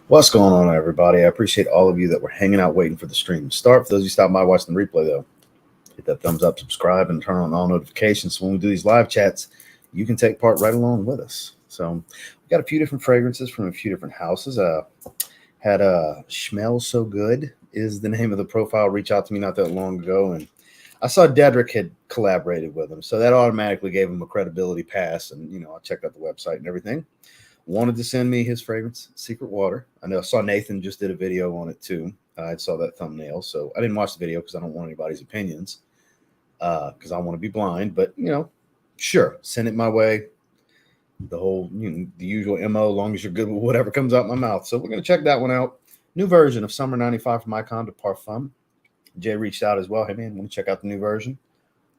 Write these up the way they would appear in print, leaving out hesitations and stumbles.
What's going on, everybody? I appreciate all of you that were hanging out waiting for the stream to start. For those of you stopping by watching the replay, though, hit that thumbs up, subscribe, and turn on all notifications. So when we do these live chats, you can take part right along with us. So we got a few different fragrances from a few different houses. Had Smell So Good is the name of the profile. Reach out to me not that long ago, and I saw Dedrick had collaborated with him, so that automatically gave him a credibility pass. And I checked out the website and everything. Wanted to send me his fragrance, Secret Water. I saw Nathan just did a video on it too. I saw that thumbnail, so I didn't watch the video because I don't want anybody's opinions, because I want to be blind. But sure, send it my way. The whole, the usual MO, long as you're good with whatever comes out my mouth. So we're gonna check that one out. New version of Summer '95 from Icon to Parfum. Jay reached out as well. Hey man, want to check out the new version?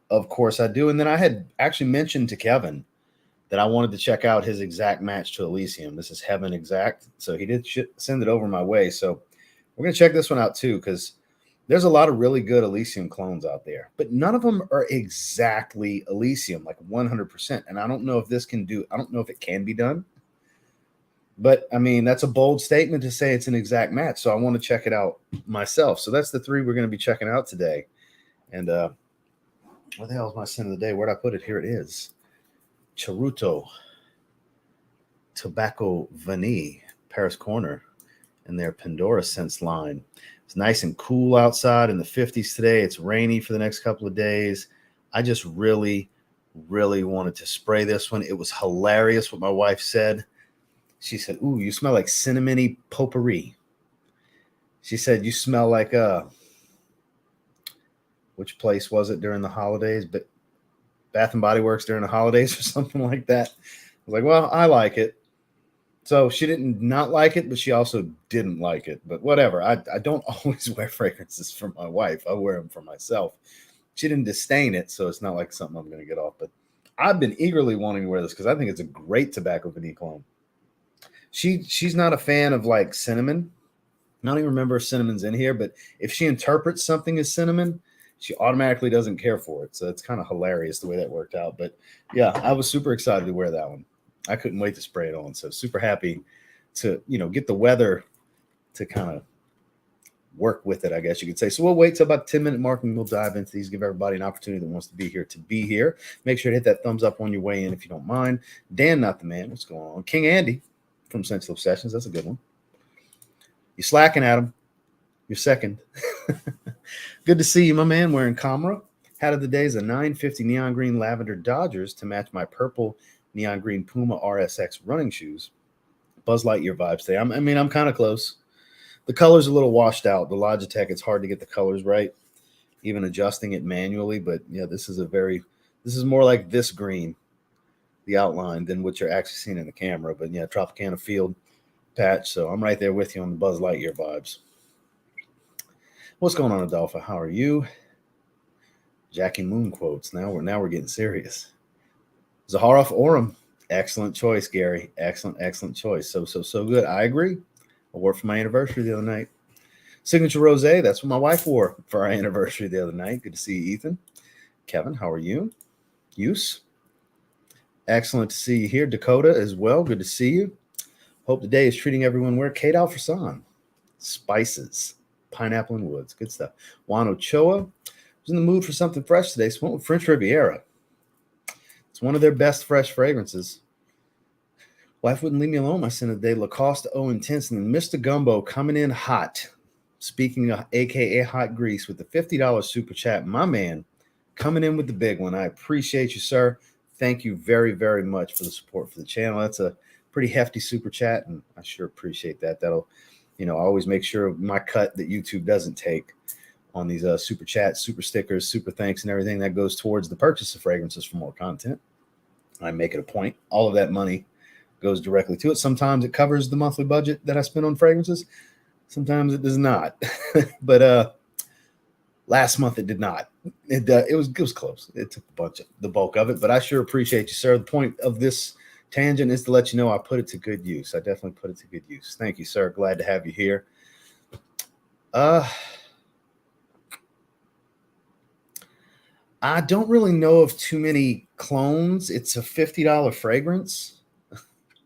Of course I do. And then I had actually mentioned to Kevin that I wanted to check out his exact match to Elysium. This is Heaven Exact. So he did send it over my way. So we're going to check this one out too, because there's a lot of really good Elysium clones out there, but none of them are exactly Elysium, like 100%. And I don't know if I don't know if it can be done. But I mean, that's a bold statement to say it's an exact match. So I want to check it out myself. So that's the three we're going to be checking out today. And what the hell is my scent of the day? Where'd I put it? Here it is. Charuto Tobacco Vanille Paris Corner and their Pandora scents line. It's nice and cool outside in the 50s today. It's rainy for the next couple of days. I just really wanted to spray this one. It was hilarious what my wife said. She said, "Ooh, you smell like cinnamony potpourri." She said, "You smell like which place was it during the holidays? But Bath and Body Works during the holidays or something like that." I was like, well, I like it. So she didn't not like it, but she also didn't like it. But whatever. I don't always wear fragrances for my wife. I wear them for myself. She didn't disdain it, so it's not like something I'm going to get off. But I've been eagerly wanting to wear this because I think it's a great tobacco vanille cologne. She's not a fan of like cinnamon. I don't even remember if cinnamon's in here, but if she interprets something as cinnamon, she automatically doesn't care for it. So it's kind of hilarious the way that worked out. But yeah, I was super excited to wear that one. I couldn't wait to spray it on. So super happy to, get the weather to kind of work with it, I guess you could say. So we'll wait till about the 10-minute mark and we'll dive into these, give everybody an opportunity that wants to be here. Make sure to hit that thumbs up on your way in if you don't mind. Dan, not the man. What's going on? King Andy from SCENTual Sessions. That's a good one. You slacking, Adam. You're second. Good to see you, my man. Wearing Camera. Hat of the day is a 950 neon green lavender Dodgers to match my purple neon green Puma RSX running shoes. Buzz Lightyear vibes today. I'm kind of close. The color's a little washed out. The Logitech, it's hard to get the colors right, even adjusting it manually. But yeah, this is more like this green, the outline, than what you're actually seeing in the camera. But yeah, Tropicana Field patch. So I'm right there with you on the Buzz Lightyear vibes. What's going on, Adolpha? How are you? Jackie Moon quotes. Now we're getting serious. Zaharoff Orem. Excellent choice, Gary. Excellent choice. So good. I agree. I wore it for my anniversary the other night. Signature Rosé. That's what my wife wore for our anniversary the other night. Good to see you, Ethan. Kevin, how are you? Use. Excellent to see you here. Dakota as well. Good to see you. Hope the day is treating everyone well. Kate Alfreson. Spices. Pineapple and woods. Good stuff. Juan Ochoa. Was in the mood for something fresh today. So went with French Riviera. It's one of their best fresh fragrances. Wife wouldn't leave me alone. My scent of the day, Lacoste Eau Intense, and then Mr. Gumbo coming in hot. Speaking of AKA Hot Grease with the $50 super chat, my man coming in with the big one. I appreciate you, sir. Thank you very, very much for the support for the channel. That's a pretty hefty super chat, and I sure appreciate that. That'll, I always make sure my cut that YouTube doesn't take on these super chats, super stickers, super thanks, and everything that goes towards the purchase of fragrances for more content. I make it a point. All of that money goes directly to it. Sometimes it covers the monthly budget that I spend on fragrances. Sometimes it does not. But last month it did not. It was close. It took the bulk of it, but I sure appreciate you, sir. The point of this tangent is to let you know I put it to good use. I definitely put it to good use. Thank you, sir. Glad to have you here. I don't really know of too many clones. It's a $50 fragrance.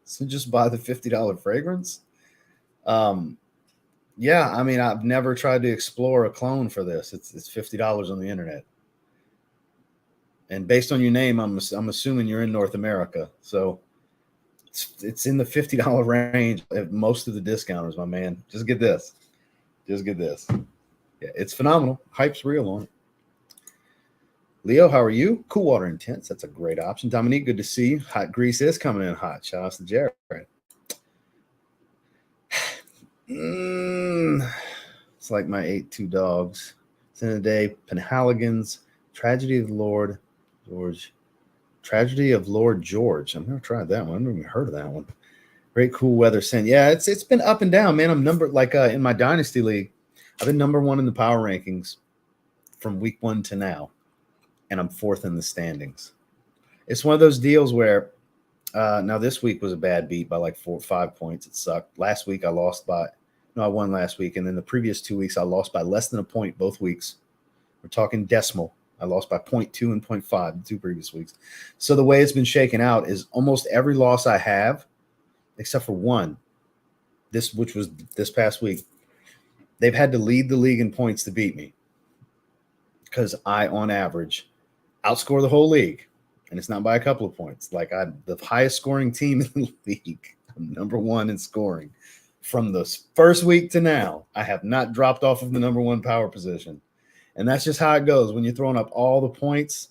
So just buy the $50 fragrance. Yeah, I mean, I've never tried to explore a clone for this. It's $50 on the internet. And based on your name, I'm assuming you're in North America. So it's in the $50 range at most of the discounters, my man. Just get this. Just get this. Yeah, it's phenomenal. Hype's real on it. Leo, how are you? Cool Water Intense. That's a great option. Dominique, good to see you. Hot Grease is coming in hot. Shout out to Jared. It's like my 8-2 dogs. It's in a day. Penhaligons. Tragedy of Lord George. Tragedy of Lord George. I've never tried that one. I've never even heard of that one. Great cool weather scent. Yeah, it's been up and down, man. I'm number like in my Dynasty League. I've been number 1 in the power rankings from week 1 to now, and I'm 4th in the standings. It's one of those deals where now this week was a bad beat by like 4 or 5 points. It sucked. Last week I won last week, and then the previous 2 weeks I lost by less than a point both weeks. We're talking decimal. I lost by 0.2 and 0.5 the 2 previous weeks. So the way it's been shaken out is almost every loss I have, except for one, which was this past week, they've had to lead the league in points to beat me because I, on average, outscore the whole league, and it's not by a couple of points. Like the highest scoring team in the league, I'm number 1 in scoring. From the first week to now, I have not dropped off of the number 1 power position. And that's just how it goes. When you're throwing up all the points,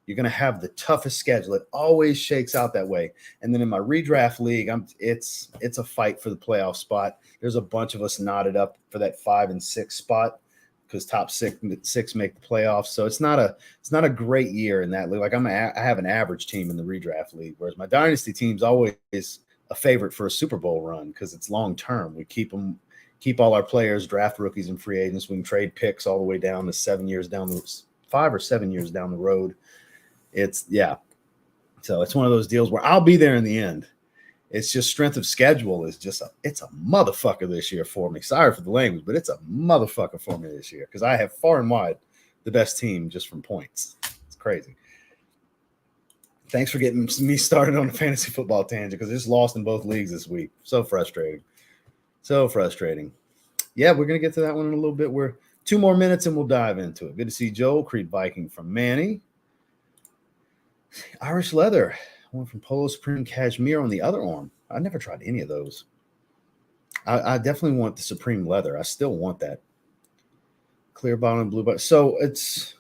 you're going to have the toughest schedule. It always shakes out that way. And then in my redraft league, it's a fight for the playoff spot. There's a bunch of us knotted up for that 5 and 6 spot because top six make the playoffs. So it's not a great year in that league. Like I have an average team in the redraft league, whereas my dynasty team's always a favorite for a Super Bowl run because it's long term. We keep all our players, draft rookies and free agents. We can trade picks all the way down to 7 years down the 5 or 7 years down the road. So it's one of those deals where I'll be there in the end. It's just strength of schedule is it's a motherfucker this year for me. Sorry for the language, but it's a motherfucker for me this year because I have far and wide the best team just from points. It's crazy. Thanks for getting me started on a fantasy football tangent because I just lost in both leagues this week. So frustrating. So frustrating. Yeah, we're going to get to that one in a little bit. We're 2 more minutes and we'll dive into it. Good to see Joel. Creed Viking from Manny. Irish Leather. One from Polo Supreme Cashmere on the other arm. I never tried any of those. I definitely want the Supreme Leather. I still want that. Clear bottle and blue bottle. So it's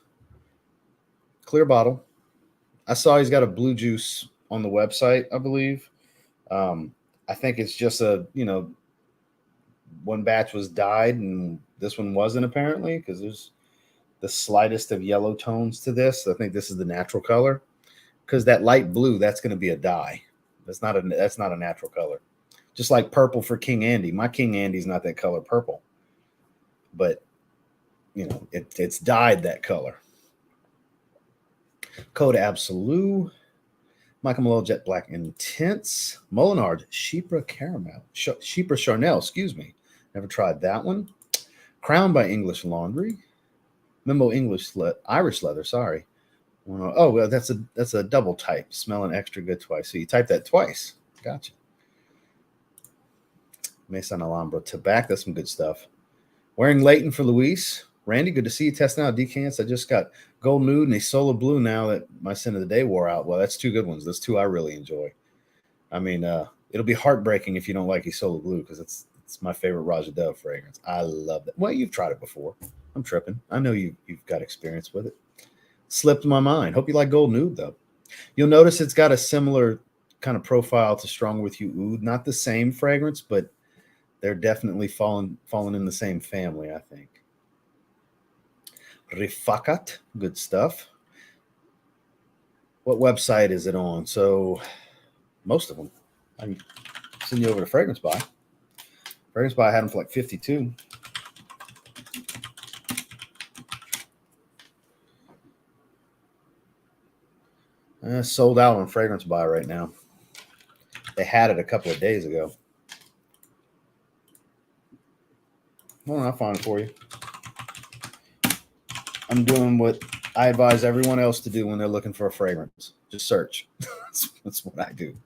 clear bottle. I saw he's got a blue juice on the website, I believe. I think it's just one batch was dyed and this one wasn't apparently because there's the slightest of yellow tones to this. I think this is the natural color because that light blue, that's going to be a dye. That's not a natural color. Just like purple for King Andy. My King Andy's not that color purple, but it's dyed that color. Code Absolute. Michael Malone Jet Black Intense. Molinard Chypre Caramel. Chypre Charnel, excuse me. Never tried that one. Crown by English Laundry. Memo Irish Leather, sorry. Oh, well, that's a double type. Smelling extra good twice. So you type that twice. Gotcha. Mason Alhambra Tobacco. That's some good stuff. Wearing Leighton for Luis. Randy, good to see you testing out decants. I just got Gold Nude and a Solar Blue now that my scent of the day wore out. Well, that's 2 good ones. Those 2 I really enjoy. I mean, it'll be heartbreaking if you don't like a Solar Blue because it's my favorite Roja Dove fragrance. I love that. Well, you've tried it before. I'm tripping. I know you've got experience with it. Slipped my mind. Hope you like Gold Nude, though. You'll notice it's got a similar kind of profile to Strong With You Oud. Not the same fragrance, but they're definitely falling in the same family, I think. Rifakat, good stuff. What website is it on? So most of them. I can send you over to Fragrance Buy. Fragrance Buy had them for like 52. Sold out on Fragrance Buy right now. They had it a couple of days ago. Well, I'll find it for you. I'm doing what I advise everyone else to do when they're looking for a fragrance. Just search. That's what I do.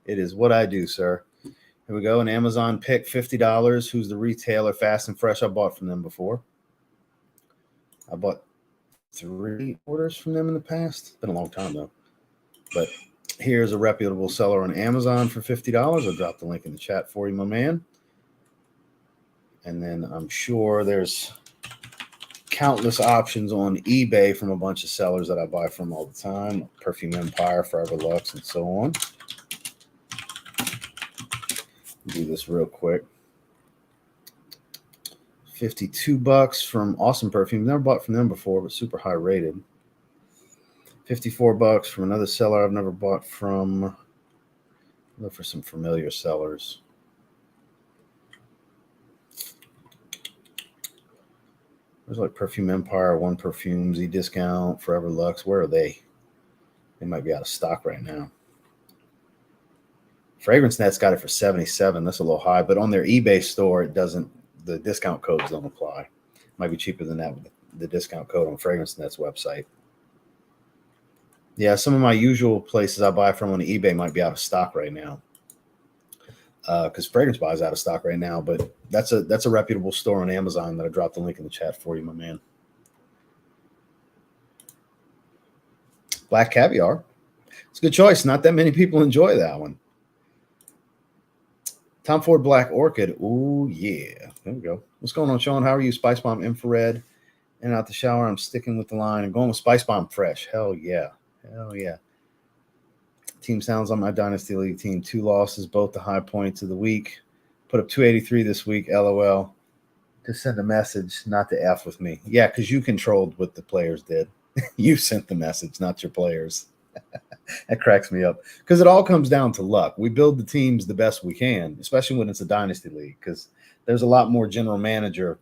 It is what I do, sir. Here we go. An Amazon pick, $50. Who's the retailer? Fast and Fresh. I bought from them before. I bought 3 orders from them in the past. It's been a long time though. But here's a reputable seller on Amazon for $50. I'll drop the link in the chat for you, my man. And then I'm sure there's countless options on eBay from a bunch of sellers that I buy from all the time. Perfume Empire, Forever Luxe, and so on. Do this real quick. $52 from Awesome Perfume. Never bought from them before, but super high rated. $54 from another seller I've never bought from. Look for some familiar sellers. There's like Perfume Empire, One Perfume, Z Discount, Forever Luxe. Where are they? They might be out of stock right now. Fragrance Net's got it for $77. That's a little high, but on their eBay store, it doesn't. The discount codes don't apply. Might be cheaper than that with the discount code on Fragrance Net's website. Yeah, some of my usual places I buy from on eBay might be out of stock right now. Because Fragrance Buy is out of stock right now, but that's a reputable store on Amazon that I dropped the link in the chat for you, my man. Black Caviar. It's a good choice. Not that many people enjoy that one. Tom Ford Black Orchid. Oh, yeah. There we go. What's going on, Sean? How are you? Spice Bomb Infrared. In and out the shower. I'm sticking with the line and going with Spice Bomb Fresh. Hell yeah. Hell yeah. Team sounds on my Dynasty League team. 2 losses, both the high points of the week. Put up 283 this week. LOL. To send a message, not to F with me. Yeah, because you controlled what the players did. You sent the message, not your players. That cracks me up. Because it all comes down to luck. We build the teams the best we can, especially when it's a Dynasty League, because there's a lot more general manager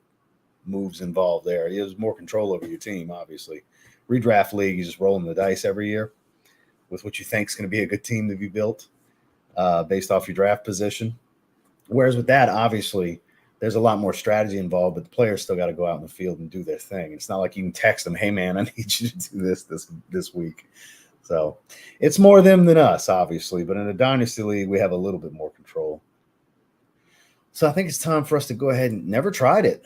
moves involved there. There's more control over your team, obviously. Redraft League, you just rolling the dice every year with what you think is going to be a good team to be built based off your draft position. Whereas with that, obviously, there's a lot more strategy involved, but the players still got to go out in the field and do their thing. It's not like you can text them, hey, man, I need you to do this week. So it's more them than us, obviously. But in a Dynasty League, we have a little bit more control. So I think it's time for us to go ahead and never tried it.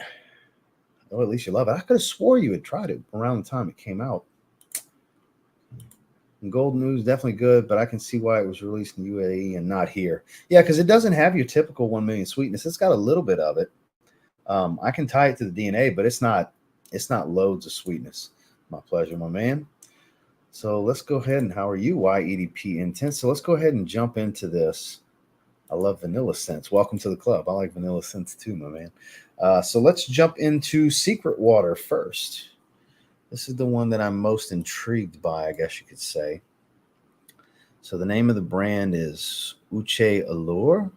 Oh, at least you love it. I could have swore you had tried it around the time it came out. And Gold News, definitely good, but I can see why it was released in UAE and not here. Yeah, because it doesn't have your typical 1 million sweetness. It's got a little bit of it. I can tie it to the DNA, but it's not loads of sweetness. My pleasure, my man. So let's go ahead and how are you, YEDP Intense? So let's go ahead and jump into this. I love vanilla scents. Welcome to the club. I like vanilla scents too, my man. So let's jump into Secret Water first. This is the one that I'm most intrigued by, I guess you could say. So the name of the brand is Uche Allure.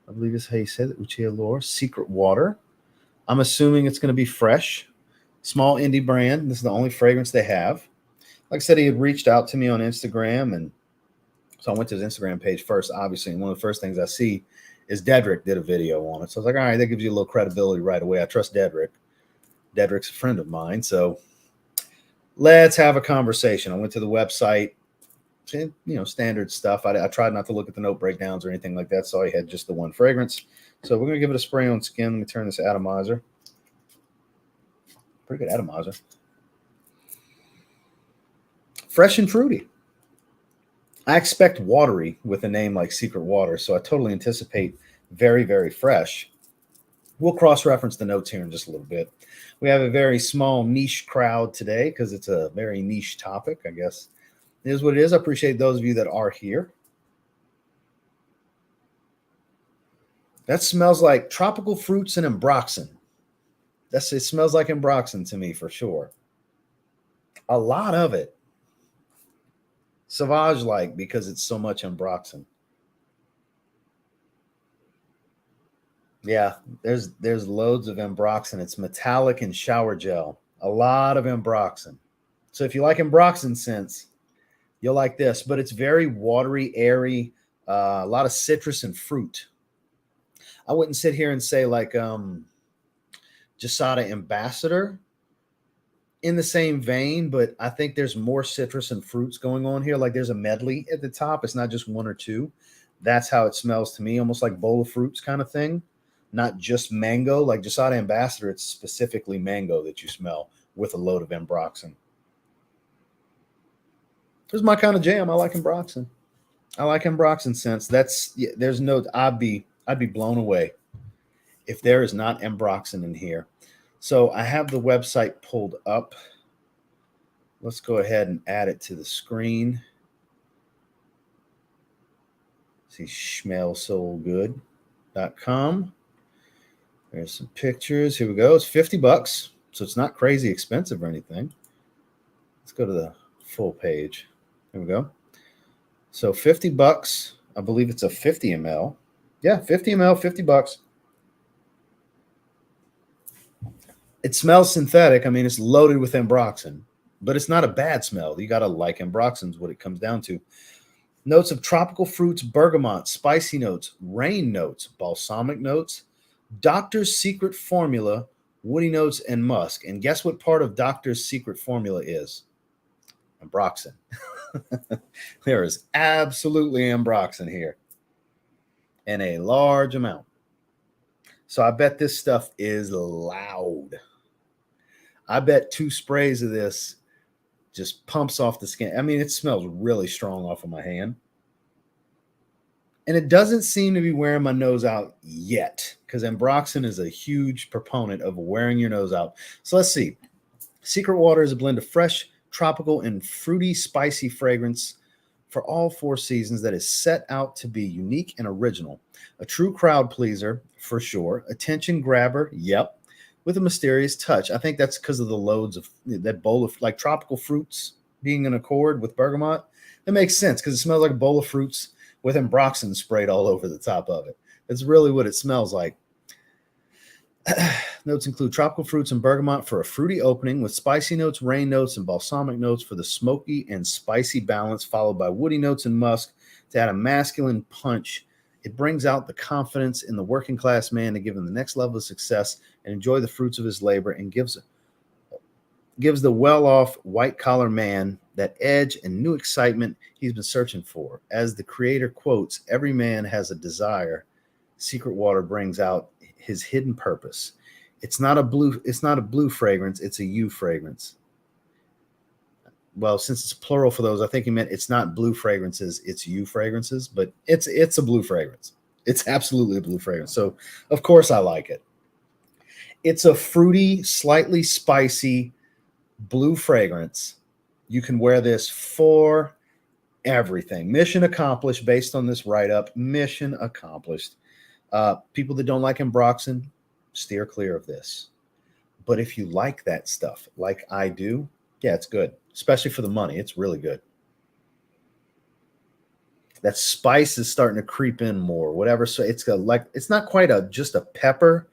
I believe is how you said it, Uche Allure. Secret Water. I'm assuming it's going to be fresh. Small indie brand. This is the only fragrance they have. Like I said, he had reached out to me on Instagram, and so I went to his Instagram page first, obviously, and one of the first things I see is Dedrick did a video on it. So I was like, all right, that gives you a little credibility right away. I trust Dedrick. Dedrick's a friend of mine, so let's have a conversation. I went to the website, standard stuff. I tried not to look at the note breakdowns or anything like that, so I had just the one fragrance. So we're going to give it a spray on skin. Let me turn this atomizer. Pretty good atomizer. Fresh and fruity. I expect watery with a name like Secret Water, so I totally anticipate very, very fresh. We'll cross-reference the notes here in just a little bit. We have a very small niche crowd today because it's a very niche topic, I guess. It is what it is. I appreciate those of you that are here. That smells like tropical fruits and ambroxan. It smells like ambroxan to me for sure. A lot of it. Sauvage-like because it's so much ambroxan. Yeah, there's loads of ambroxan. It's metallic and shower gel. A lot of ambroxan. So if you like ambroxan scents, you'll like this. But it's very watery, airy, a lot of citrus and fruit. I wouldn't sit here and say like Jasada Ambassador in the same vein, but I think there's more citrus and fruits going on here. Like there's a medley at the top. It's not just one or two. That's how it smells to me, almost like bowl of fruits kind of thing. Not just mango. Like Jasada Ambassador, it's specifically mango that you smell with a load of ambroxan. This is my kind of jam. I like ambroxan. I like ambroxan scents. There's no. I'd be blown away if there is not ambroxan in here. So I have the website pulled up. Let's go ahead and add it to the screen. See, smellsogood.com. There's some pictures. Here we go. It's $50, so it's not crazy expensive or anything. Let's go to the full page. Here we go. So $50. I believe it's a 50 ml. Yeah, 50 ml, $50. It smells synthetic. I mean, it's loaded with ambroxan, but it's not a bad smell. You got to like ambroxan's what it comes down to. Notes of tropical fruits, bergamot, spicy notes, rain notes, balsamic notes, Doctor's Secret Formula, woody notes, and musk. And guess what part of Doctor's Secret Formula is? Ambroxan. There is absolutely ambroxan here in a large amount. So I bet this stuff is loud. I bet 2 sprays of this just pumps off the skin. I mean, it smells really strong off of my hand. And it doesn't seem to be wearing my nose out yet, because ambroxan is a huge proponent of wearing your nose out. So let's see. Secret Water is a blend of fresh, tropical, and fruity, spicy fragrance for all 4 seasons that is set out to be unique and original. A true crowd pleaser, for sure. Attention grabber, yep. With a mysterious touch. I think that's because of the loads of that bowl of like tropical fruits being in accord with bergamot. It makes sense because it smells like a bowl of fruits with ambroxan sprayed all over the top of it. That's really what it smells like. Notes include tropical fruits and bergamot for a fruity opening, with spicy notes, rain notes, and balsamic notes for the smoky and spicy balance, followed by woody notes and musk to add a masculine punch. It brings out the confidence in the working class man to give him the next level of success and enjoy the fruits of his labor, and gives the well-off white-collar man that edge and new excitement he's been searching for. As the creator quotes, every man has a desire. Secret Water brings out his hidden purpose. It's not a blue fragrance, it's a you fragrance. Well, since it's plural for those, I think he meant it's not blue fragrances, it's you fragrances, but it's a blue fragrance. It's absolutely a blue fragrance. So, of course, I like it. It's a fruity, slightly spicy blue fragrance. You can wear this for everything. Mission accomplished based on this write-up. Mission accomplished. People that don't like ambroxan, steer clear of this. But if you like that stuff, like I do, yeah, it's good. Especially for the money. It's really good. That spice is starting to creep in more, whatever. So it's not quite just a pepper.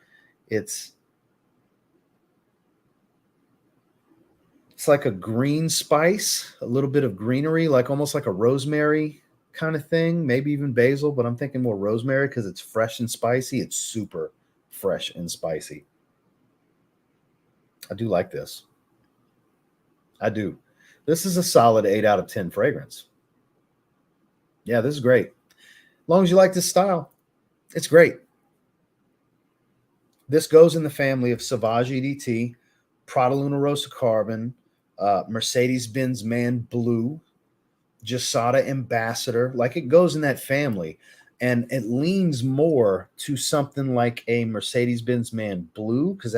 It's like a green spice, a little bit of greenery, like almost like a rosemary kind of thing, maybe even basil, but I'm thinking more rosemary because it's fresh and spicy. It's super fresh and spicy. I do like this. I do. This is a solid 8 out of 10 fragrance. Yeah, this is great. As long as you like this style, it's great. This goes in the family of Sauvage EDT, Prada Luna Rosa Carbon, Mercedes-Benz Man Blue, Jasada Ambassador. Like, it goes in that family, and it leans more to something like a Mercedes-Benz Man Blue, because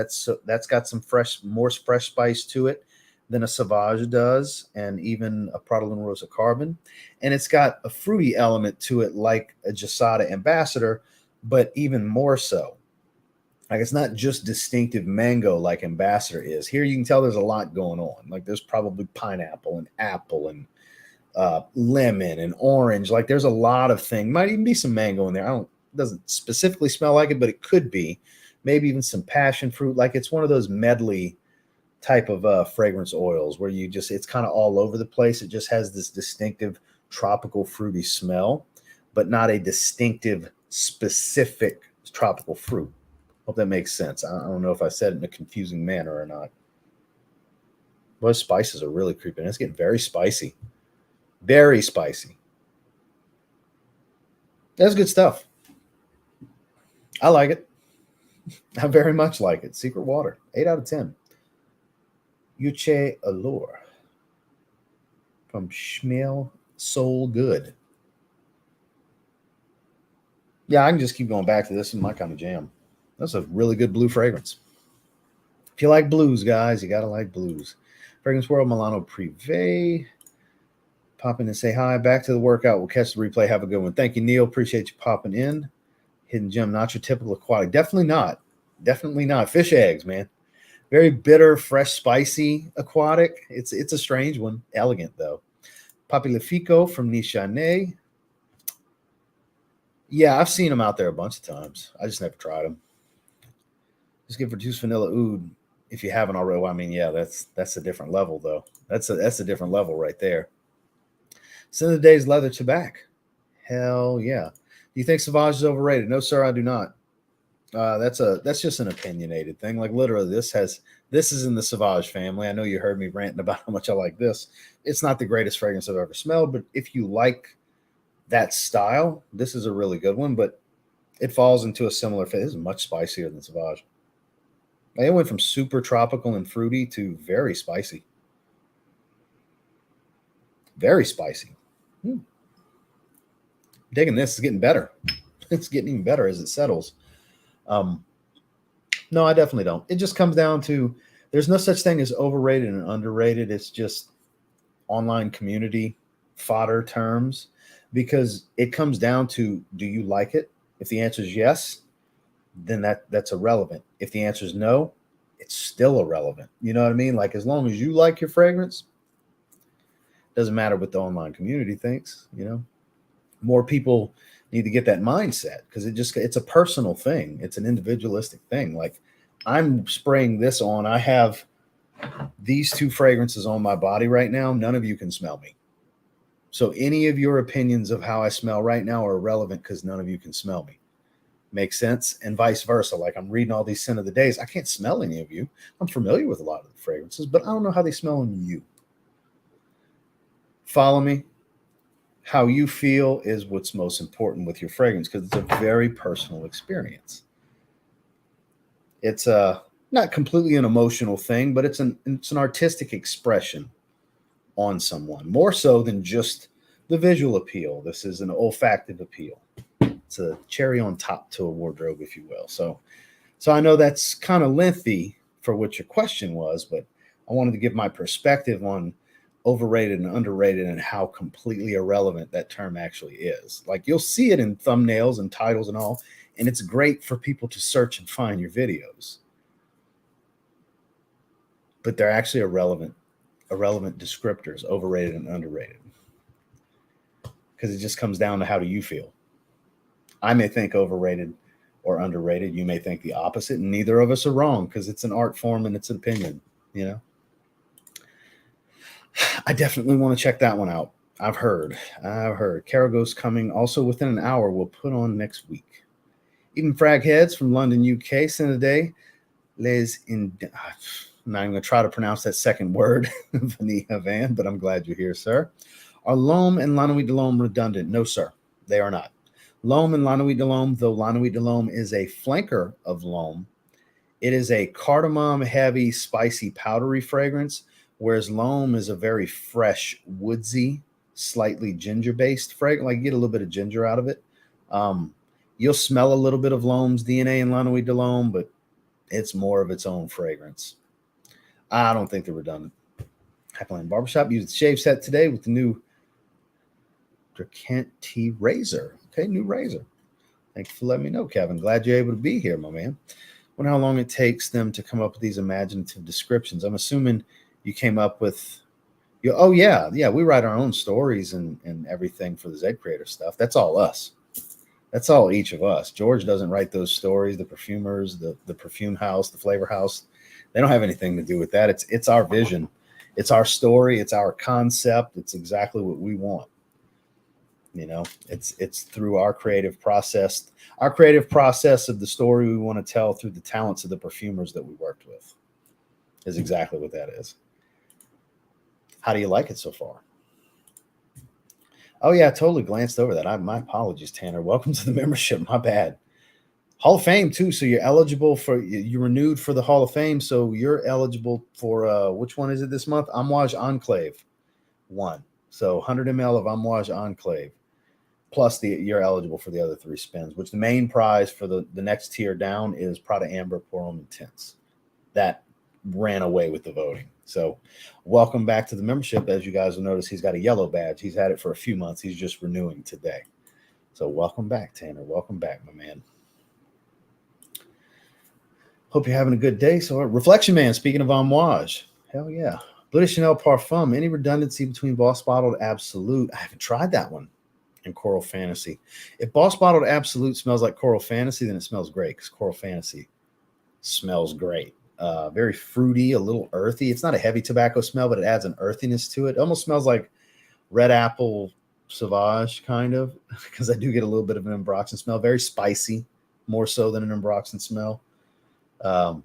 that's got some more fresh spice to it than a Sauvage does, and even a Prada Luna Rosa Carbon. And it's got a fruity element to it like a Jasada Ambassador, but even more so. Like, it's not just distinctive mango like Ambassador is. Here you can tell there's a lot going on. Like, there's probably pineapple and apple and lemon and orange. Like, there's a lot of things. Might even be some mango in there. It doesn't specifically smell like it, but it could be. Maybe even some passion fruit. Like, it's one of those medley type of fragrance oils where it's kind of all over the place. It just has this distinctive tropical fruity smell, but not a distinctive specific tropical fruit. Hope that makes sense. I don't know if I said it in a confusing manner or not. Those spices are really creeping. It's getting very spicy. Very spicy. That's good stuff. I like it. I very much like it. Secret Water, 8 out of 10. Uche Allure from Schmiel Soul Good. Yeah, I can just keep going back to this. This is my kind of jam. That's a really good blue fragrance. If you like blues, guys, you got to like blues. Fragrance World, Milano Privé. Pop in and say hi. Back to the workout. We'll catch the replay. Have a good one. Thank you, Neil. Appreciate you popping in. Hidden gem, not your typical aquatic. Definitely not. Definitely not. Fish eggs, man. Very bitter, fresh, spicy aquatic. It's a strange one. Elegant, though. Papilefico from Nishane. Yeah, I've seen them out there a bunch of times. I just never tried them. Just give Reduced Vanilla Oud if you haven't already. Well, I mean, yeah, that's a different level, though. That's a different level right there. Scent of the Day's Leather Tobacco. Hell yeah. Do you think Sauvage is overrated? No, sir, I do not. That's just an opinionated thing. Like literally, this is in the Sauvage family. I know you heard me ranting about how much I like this. It's not the greatest fragrance I've ever smelled, but if you like that style, this is a really good one. But it falls into a similar phase. This is much spicier than Sauvage. It went from super tropical and fruity to very spicy. Very spicy. Digging this. It's getting better. It's getting even better as it settles. No, I definitely don't. It just comes down to there's no such thing as overrated and underrated. It's just online community fodder terms because it comes down to, do you like it? If the answer is yes, then that's irrelevant. If the answer is no, it's still irrelevant. You know what I mean? Like as long as you like your fragrance, doesn't matter what the online community thinks, you know. More people need to get that mindset because it's a personal thing. It's an individualistic thing. Like I'm spraying this on. I have these two fragrances on my body right now. None of you can smell me. So any of your opinions of how I smell right now are irrelevant because none of you can smell me. Makes sense? And vice versa. Like I'm reading all these Scent of the Days. I can't smell any of you. I'm familiar with a lot of the fragrances, but I don't know how they smell on you. Follow me? How you feel is what's most important with your fragrance because it's a very personal experience. It's not completely an emotional thing, but it's an artistic expression on someone, more so than just the visual appeal. This is an olfactive appeal. It's a cherry on top to a wardrobe, if you will. So I know that's kind of lengthy for what your question was, but I wanted to give my perspective on overrated and underrated and how completely irrelevant that term actually is. Like you'll see it in thumbnails and titles and all, and it's great for people to search and find your videos. But they're actually irrelevant descriptors, overrated and underrated. Because it just comes down to how do you feel. I may think overrated or underrated. You may think the opposite, and neither of us are wrong because it's an art form and it's an opinion, you know? I definitely want to check that one out. I've heard. Carragos coming also within an hour. We'll put on next week. Even Frag Heads from London, UK, sent a day. I'm not even going to try to pronounce that second word, Vanilla Van, but I'm glad you're here, sir. Are L'Homme and La Nuit de l'Homme redundant? No, sir. They are not. L'Homme and La Nuit de l'Homme, though La Nuit de l'Homme is a flanker of L'Homme, it is a cardamom-heavy, spicy, powdery fragrance, whereas L'Homme is a very fresh, woodsy, slightly ginger-based fragrance. Like you get a little bit of ginger out of it. You'll smell a little bit of L'Homme's DNA in La Nuit de l'Homme, but it's more of its own fragrance. I don't think they're redundant. Happyland Barbershop used the shave set today with the new Dracant T razor. Okay, new razor. Thank you for letting me know, Kevin. Glad you're able to be here, my man. Wonder how long it takes them to come up with these imaginative descriptions. I'm assuming you came up with oh yeah, we write our own stories and everything for the Z Creator stuff. That's all us. That's all each of us. George doesn't write those stories, the perfumers, the perfume house, the flavor house. They don't have anything to do with that. It's our vision. It's our story. It's our concept. It's exactly what we want. You know, it's through our creative process of the story we want to tell through the talents of the perfumers that we worked with is exactly what that is. How do you like it so far? Oh yeah, I totally glanced over that. My apologies, Tanner. Welcome to the membership. My bad. Hall of Fame too. So you're eligible for you renewed for the Hall of Fame. So you're eligible for which one is it this month? Amouage Enclave 1. So 100 ml of Amouage Enclave. Plus you're eligible for the other 3 spins, which the main prize for the next tier down is Prada Amber Pour Homme Intense. That ran away with the voting. So welcome back to the membership. As you guys will notice, he's got a yellow badge. He's had it for a few months. He's just renewing today. So welcome back, Tanner. Welcome back, my man. Hope you're having a good day. So Reflection Man, speaking of Amouage, hell yeah. Bleu de Chanel Parfum, any redundancy between Boss Bottled Absolute? I haven't tried that one. And Coral Fantasy. If Boss Bottled Absolute smells like Coral Fantasy, then it smells great because Coral Fantasy smells great. Very fruity, a little earthy. It's not a heavy tobacco smell, but it adds an earthiness to it. It almost smells like red apple sauvage, kind of, because I do get a little bit of an Ambroxan smell. Very spicy, more so than an Ambroxan smell. I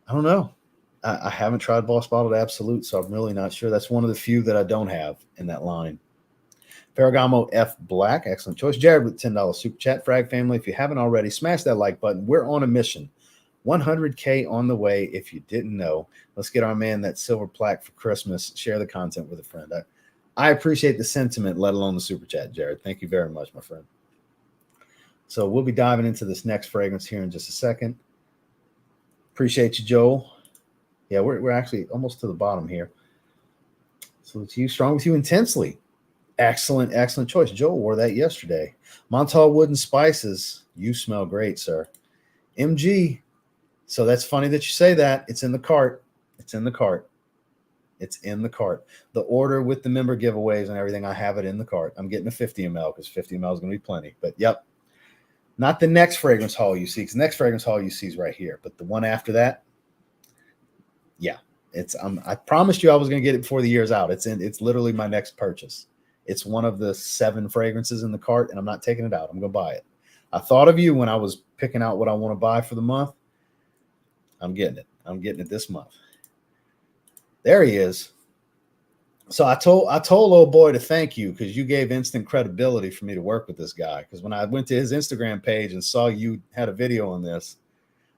don't know. I haven't tried Boss Bottled Absolute, so I'm really not sure. That's one of the few that I don't have in that line. Ferragamo F Black, excellent choice. Jared with $10 super chat. Frag family, if you haven't already, smash that like button. We're on a mission. 100K on the way. If you didn't know, let's get our man that silver plaque for Christmas. Share the content with a friend. I appreciate the sentiment, let alone the super chat, Jared. Thank you very much, my friend. So we'll be diving into this next fragrance here in just a second. Appreciate you, Joel. Yeah, we're actually almost to the bottom here. So it's you, Strong with You Intensely. Excellent, excellent choice. Joel wore that yesterday. Montal Wood and Spices. You smell great, sir. MG. So that's funny that you say that. It's in the cart. It's in the cart. It's in the cart. The order with the member giveaways and everything, I have it in the cart. I'm getting a 50 ml because 50 ml is going to be plenty. But yep, not the next fragrance haul you see. Because the next fragrance haul you see is right here. But the one after that, yeah, it's. I promised you I was going to get it before the year's out. It's literally my next purchase. It's one of the 7 fragrances in the cart, and I'm not taking it out. I'm going to buy it. I thought of you when I was picking out what I want to buy for the month. I'm getting it. I'm getting it this month. There he is. So I told old boy to thank you because you gave instant credibility for me to work with this guy. Because when I went to his Instagram page and saw you had a video on this,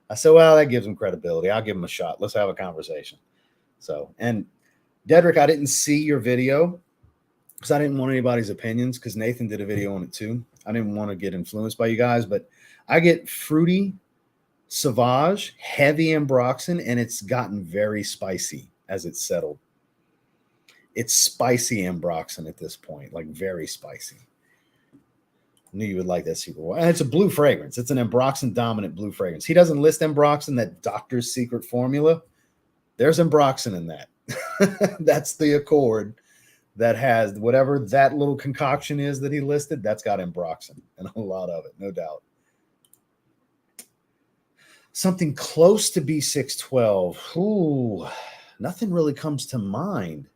I said, well, that gives him credibility. I'll give him a shot. Let's have a conversation. So, and Dedrick, I didn't see your video because I didn't want anybody's opinions because Nathan did a video on it too. I didn't want to get influenced by you guys, but I get fruity, sauvage, heavy Ambroxan, and it's gotten very spicy as it's settled. It's spicy Ambroxan at this point, like very spicy. I knew you would like that super well. And it's a blue fragrance. It's an Ambroxan dominant blue fragrance. He doesn't list Ambroxan, that doctor's secret formula. There's Ambroxan in that. That's the accord that has whatever that little concoction is that he listed. That's got Ambroxan and a lot of it, no doubt. Something close to B612. Ooh, nothing really comes to mind.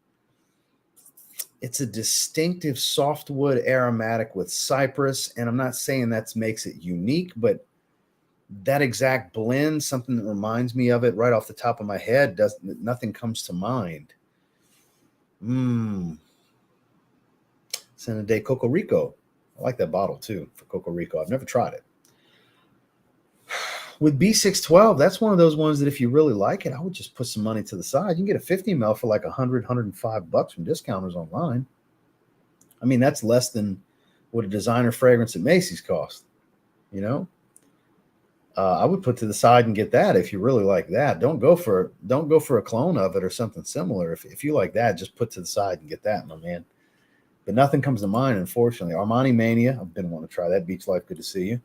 It's a distinctive softwood aromatic with cypress, and I'm not saying that makes it unique, but that exact blend, something that reminds me of it right off the top of my head, nothing comes to mind. Santa de Coco Rico. I like that bottle too for Coco Rico. I've never tried it. With B612, that's one of those ones that if you really like it, I would just put some money to the side. You can get a 50 ml for like $100-$105 from discounters online. I mean, that's less than what a designer fragrance at Macy's cost. You know, I would put to the side and get that if you really like that. Don't go for a clone of it or something similar. If you like that, just put to the side and get that, my man. But nothing comes to mind, unfortunately. Armani Mania, I've been wanting to try that. Beach Life, good to see you.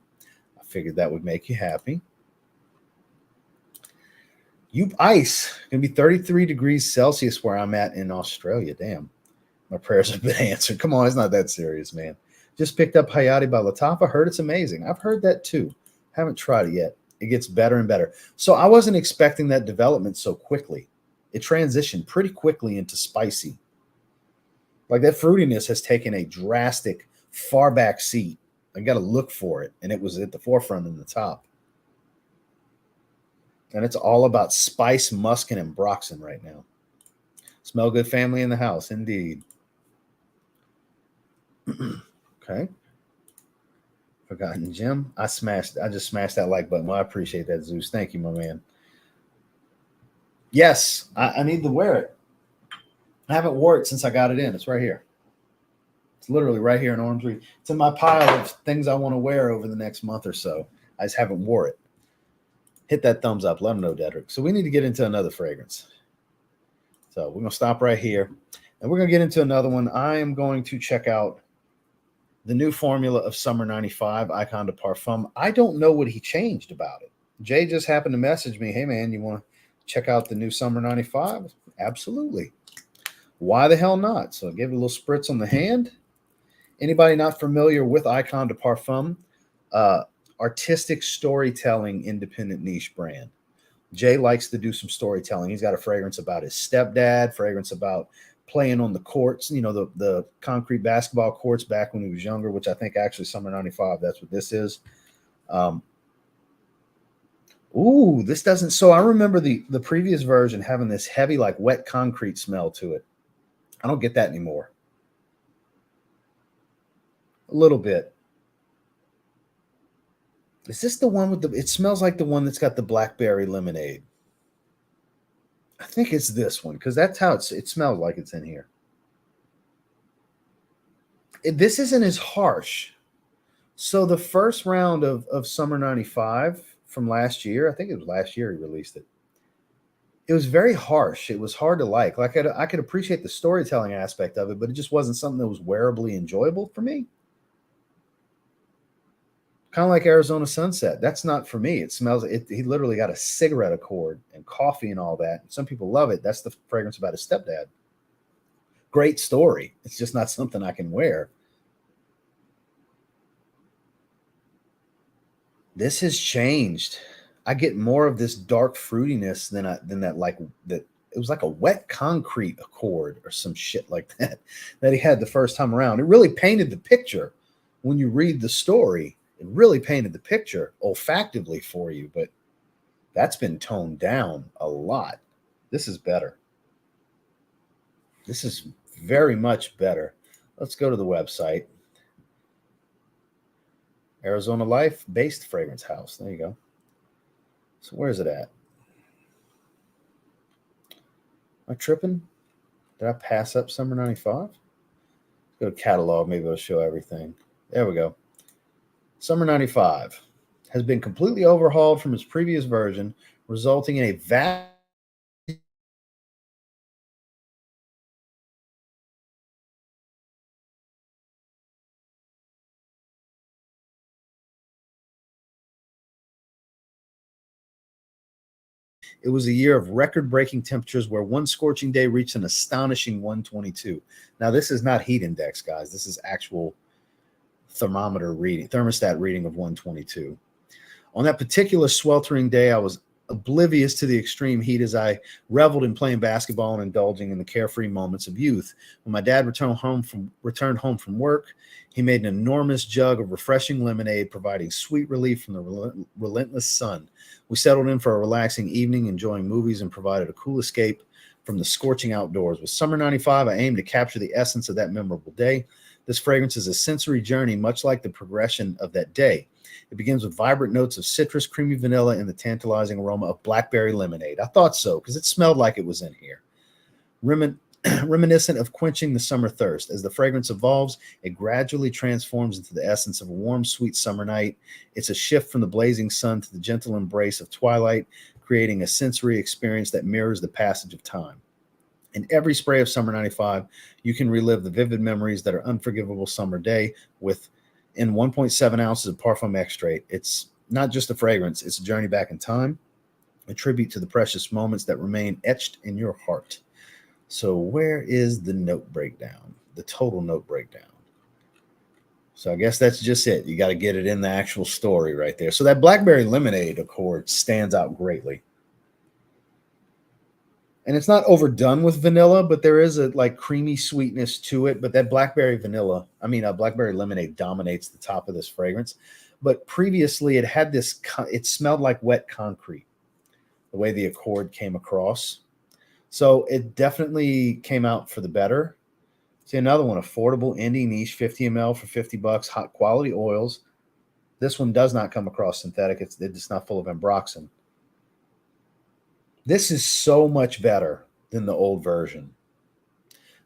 I figured that would make you happy. Ice, going to be 33 degrees Celsius where I'm at in Australia. Damn, my prayers have been answered. Come on, it's not that serious, man. Just picked up Hayati by Lattafa. Heard it's amazing. I've heard that too. Haven't tried it yet. It gets better and better. So I wasn't expecting that development so quickly. It transitioned pretty quickly into spicy. Like that fruitiness has taken a drastic far back seat. I got to look for it. And it was at the forefront in the top. And it's all about spice, musk, and Ambroxan right now. Smell good family in the house, indeed. Okay. Forgotten Gem. I just smashed that like button. Well, I appreciate that, Zeus. Thank you, my man. Yes, I need to wear it. I haven't wore it since I got it in. It's right here. It's literally right here in arm's reach. It's in my pile of things I want to wear over the next month or so. I just haven't wore it. Hit that thumbs up. Let them know, Dedrick. So we need to get into another fragrance. So we're going to stop right here. And we're going to get into another one. I am going to check out the new formula of Summer 95, Icon de Parfum. I don't know what he changed about it. Jay just happened to message me, hey, man, you want to check out the new Summer 95? Absolutely. Why the hell not? So give it a little spritz on the hand. Anybody not familiar with Icon de Parfum? Artistic storytelling, independent niche brand. Jay likes to do some storytelling. He's got a fragrance about his stepdad, fragrance about playing on the courts, the concrete basketball courts back when he was younger, which I think actually Summer 95, that's what this is. Ooh, this doesn't. So I remember the previous version having this heavy, like wet concrete smell to it. I don't get that anymore. A little bit. Is this the one with it smells like the one that's got the blackberry lemonade. I think it's this one because that's how it smells like it's in here. This isn't as harsh. So the first round of Summer 95 from last year, I think it was last year he released it. It was very harsh. It was hard to like. Like I could appreciate the storytelling aspect of it, but it just wasn't something that was wearably enjoyable for me. Kind of like Arizona Sunset. That's not for me. It smells. He literally got a cigarette accord and coffee and all that. Some people love it. That's the fragrance about his stepdad. Great story. It's just not something I can wear. This has changed. I get more of this dark fruitiness than that like that. It was like a wet concrete accord or some shit like that he had the first time around. It really painted the picture when you read the story. It really painted the picture olfactively for you, but that's been toned down a lot. This is better. This is very much better. Let's go to the website. Arizona Life Based Fragrance House. There you go. So where is it at? Am I tripping? Did I pass up Summer 95? Let's go to catalog. Maybe it'll show everything. There we go. Summer 95 has been completely overhauled from its previous version, resulting in a vast It was a year of record-breaking temperatures where one scorching day reached an astonishing 122. Now, this is not heat index, guys. This is actual thermostat reading of 122. On that particular sweltering day, I was oblivious to the extreme heat as I reveled in playing basketball and indulging in the carefree moments of youth. When my dad returned home from work, he made an enormous jug of refreshing lemonade, providing sweet relief from the relentless sun. We settled in for a relaxing evening, enjoying movies, and provided a cool escape from the scorching outdoors. With Summer 95, I aimed to capture the essence of that memorable day. This fragrance is a sensory journey, much like the progression of that day. It begins with vibrant notes of citrus, creamy vanilla, and the tantalizing aroma of blackberry lemonade. I thought so, because it smelled like it was in here. Reminiscent of quenching the summer thirst. As the fragrance evolves, it gradually transforms into the essence of a warm, sweet summer night. It's a shift from the blazing sun to the gentle embrace of twilight, creating a sensory experience that mirrors the passage of time. In every spray of Summer 95, you can relive the vivid memories that are unforgivable summer day in 1.7 ounces of Parfum extract. It's not just a fragrance, it's a journey back in time, a tribute to the precious moments that remain etched in your heart. So where is the note breakdown, the total note breakdown? So I guess that's just it. You got to get it in the actual story right there. So that blackberry lemonade accord stands out greatly. And it's not overdone with vanilla, but there is a like creamy sweetness to it. But that blackberry lemonade dominates the top of this fragrance. But previously it had this, it smelled like wet concrete, the way the accord came across. So it definitely came out for the better. See another one, affordable indie niche, 50 ml for 50 bucks, hot quality oils. This one does not come across synthetic. It's not full of ambroxan. This is so much better than the old version.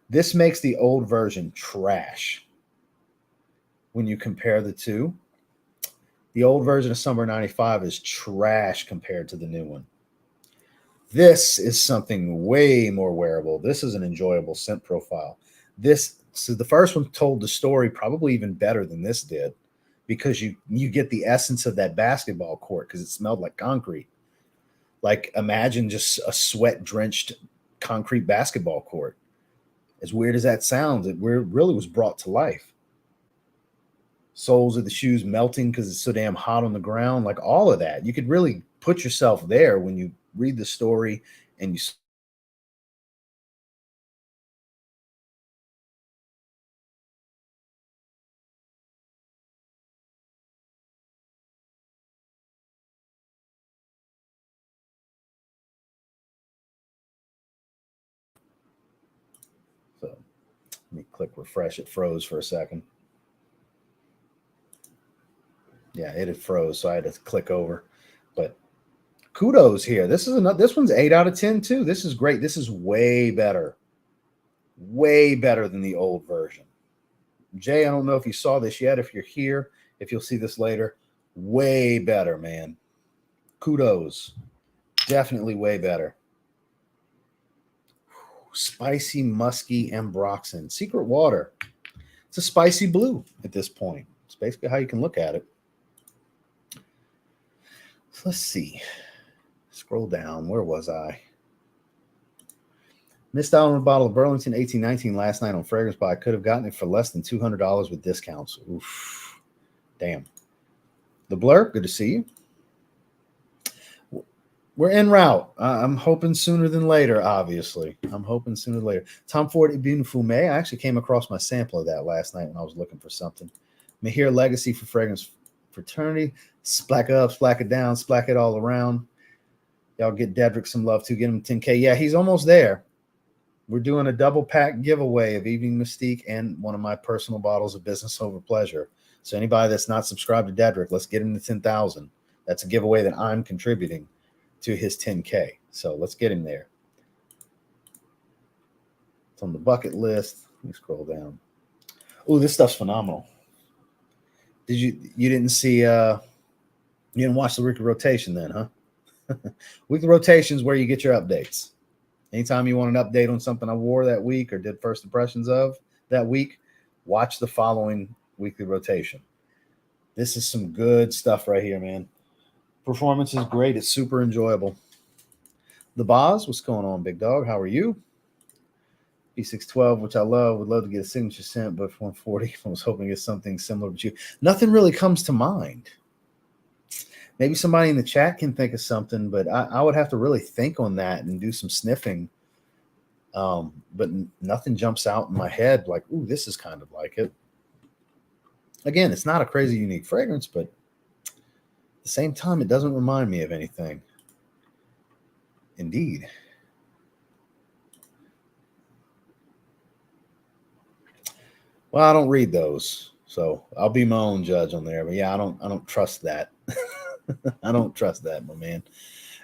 This makes the old version trash when you compare the two. The old version of Summer 95 is trash compared to the new one. This is something way more wearable. This is an enjoyable scent profile. So the first one told the story probably even better than this did, because you get the essence of that basketball court because it smelled like concrete. Like imagine just a sweat-drenched concrete basketball court. As weird as that sounds, it really was brought to life. Soles of the shoes melting because it's so damn hot on the ground, like all of that. You could really put yourself there when you read the story and you. So let me click refresh. It froze for a second. Yeah, it had froze, so I had to click over. But kudos here. This one's 8 out of 10 too. This is great. This is way better than the old version. Jay, I don't know if you saw this yet. If you're here, if you'll see this later, way better, man. Kudos. Definitely way better. Spicy, musky ambroxan. Secret water. It's a spicy blue at this point. It's basically how you can look at it. So let's see. Scroll down. Where was I? Missed out on a bottle of Burlington 1819 last night on Fragrance Buy. I could have gotten it for less than $200 with discounts. Oof. Damn. The Blur, good to see you. We're en route. I'm hoping sooner than later, obviously. I'm hoping sooner than later. Tom Ford Ibn Fume. I actually came across my sample of that last night when I was looking for something. Mahir Legacy for Fragrance Fraternity. Splack up, splack it down, splack it all around. Y'all get Dedrick some love too. Get him 10K. Yeah, he's almost there. We're doing a double pack giveaway of Evening Mystique and one of my personal bottles of Business Over Pleasure. So anybody that's not subscribed to Dedrick, let's get him to 10,000. That's a giveaway that I'm contributing to his 10K. So let's get him there. It's on the bucket list. Let me scroll down. Oh, this stuff's phenomenal. You didn't see you didn't watch the weekly rotation then, huh? Weekly rotation is where you get your updates. Anytime you want an update on something I wore that week or did first impressions of that week, watch the following weekly rotation. This is some good stuff right here, man. Performance is great. It's super enjoyable. The Boz, what's going on, big dog? How are you? B612, which I love. Would love to get a signature scent, but for 140, I was hoping it's something similar to you. Nothing really comes to mind. Maybe somebody in the chat can think of something, but I would have to really think on that and do some sniffing. But nothing jumps out in my head like, ooh, this is kind of like it. Again, it's not a crazy unique fragrance, but at the same time, it doesn't remind me of anything. Indeed. Well, I don't read those, so I'll be my own judge on there. But yeah, I don't trust that. I don't trust that, my man.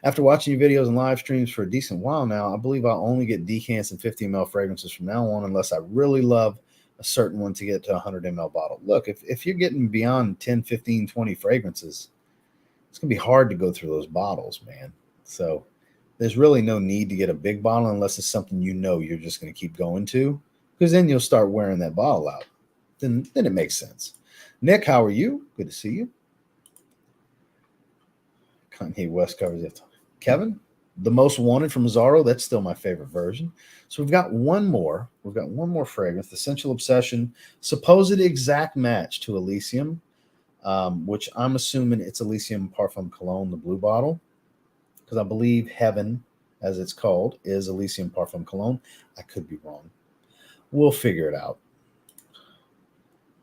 After watching your videos and live streams for a decent while now, I believe I'll only get decants and 50 ml fragrances from now on, unless I really love a certain one to get to a 100 ml bottle. Look, if you're getting beyond 10, 15, 20 fragrances, it's going to be hard to go through those bottles, man. So there's really no need to get a big bottle unless it's something you know you're just going to keep going to, because then you'll start wearing that bottle out. Then it makes sense. Nick, how are you? Good to see you. Kanye West covers it. Kevin, the Most Wanted from Zaro. That's still my favorite version. So we've got one more. We've got one more fragrance. The SCENTual Obsession, supposed exact match to Elysium, which I'm assuming it's Elysium Parfum Cologne, the blue bottle, because I believe Heaven, as it's called, is Elysium Parfum Cologne. I could be wrong. We'll figure it out.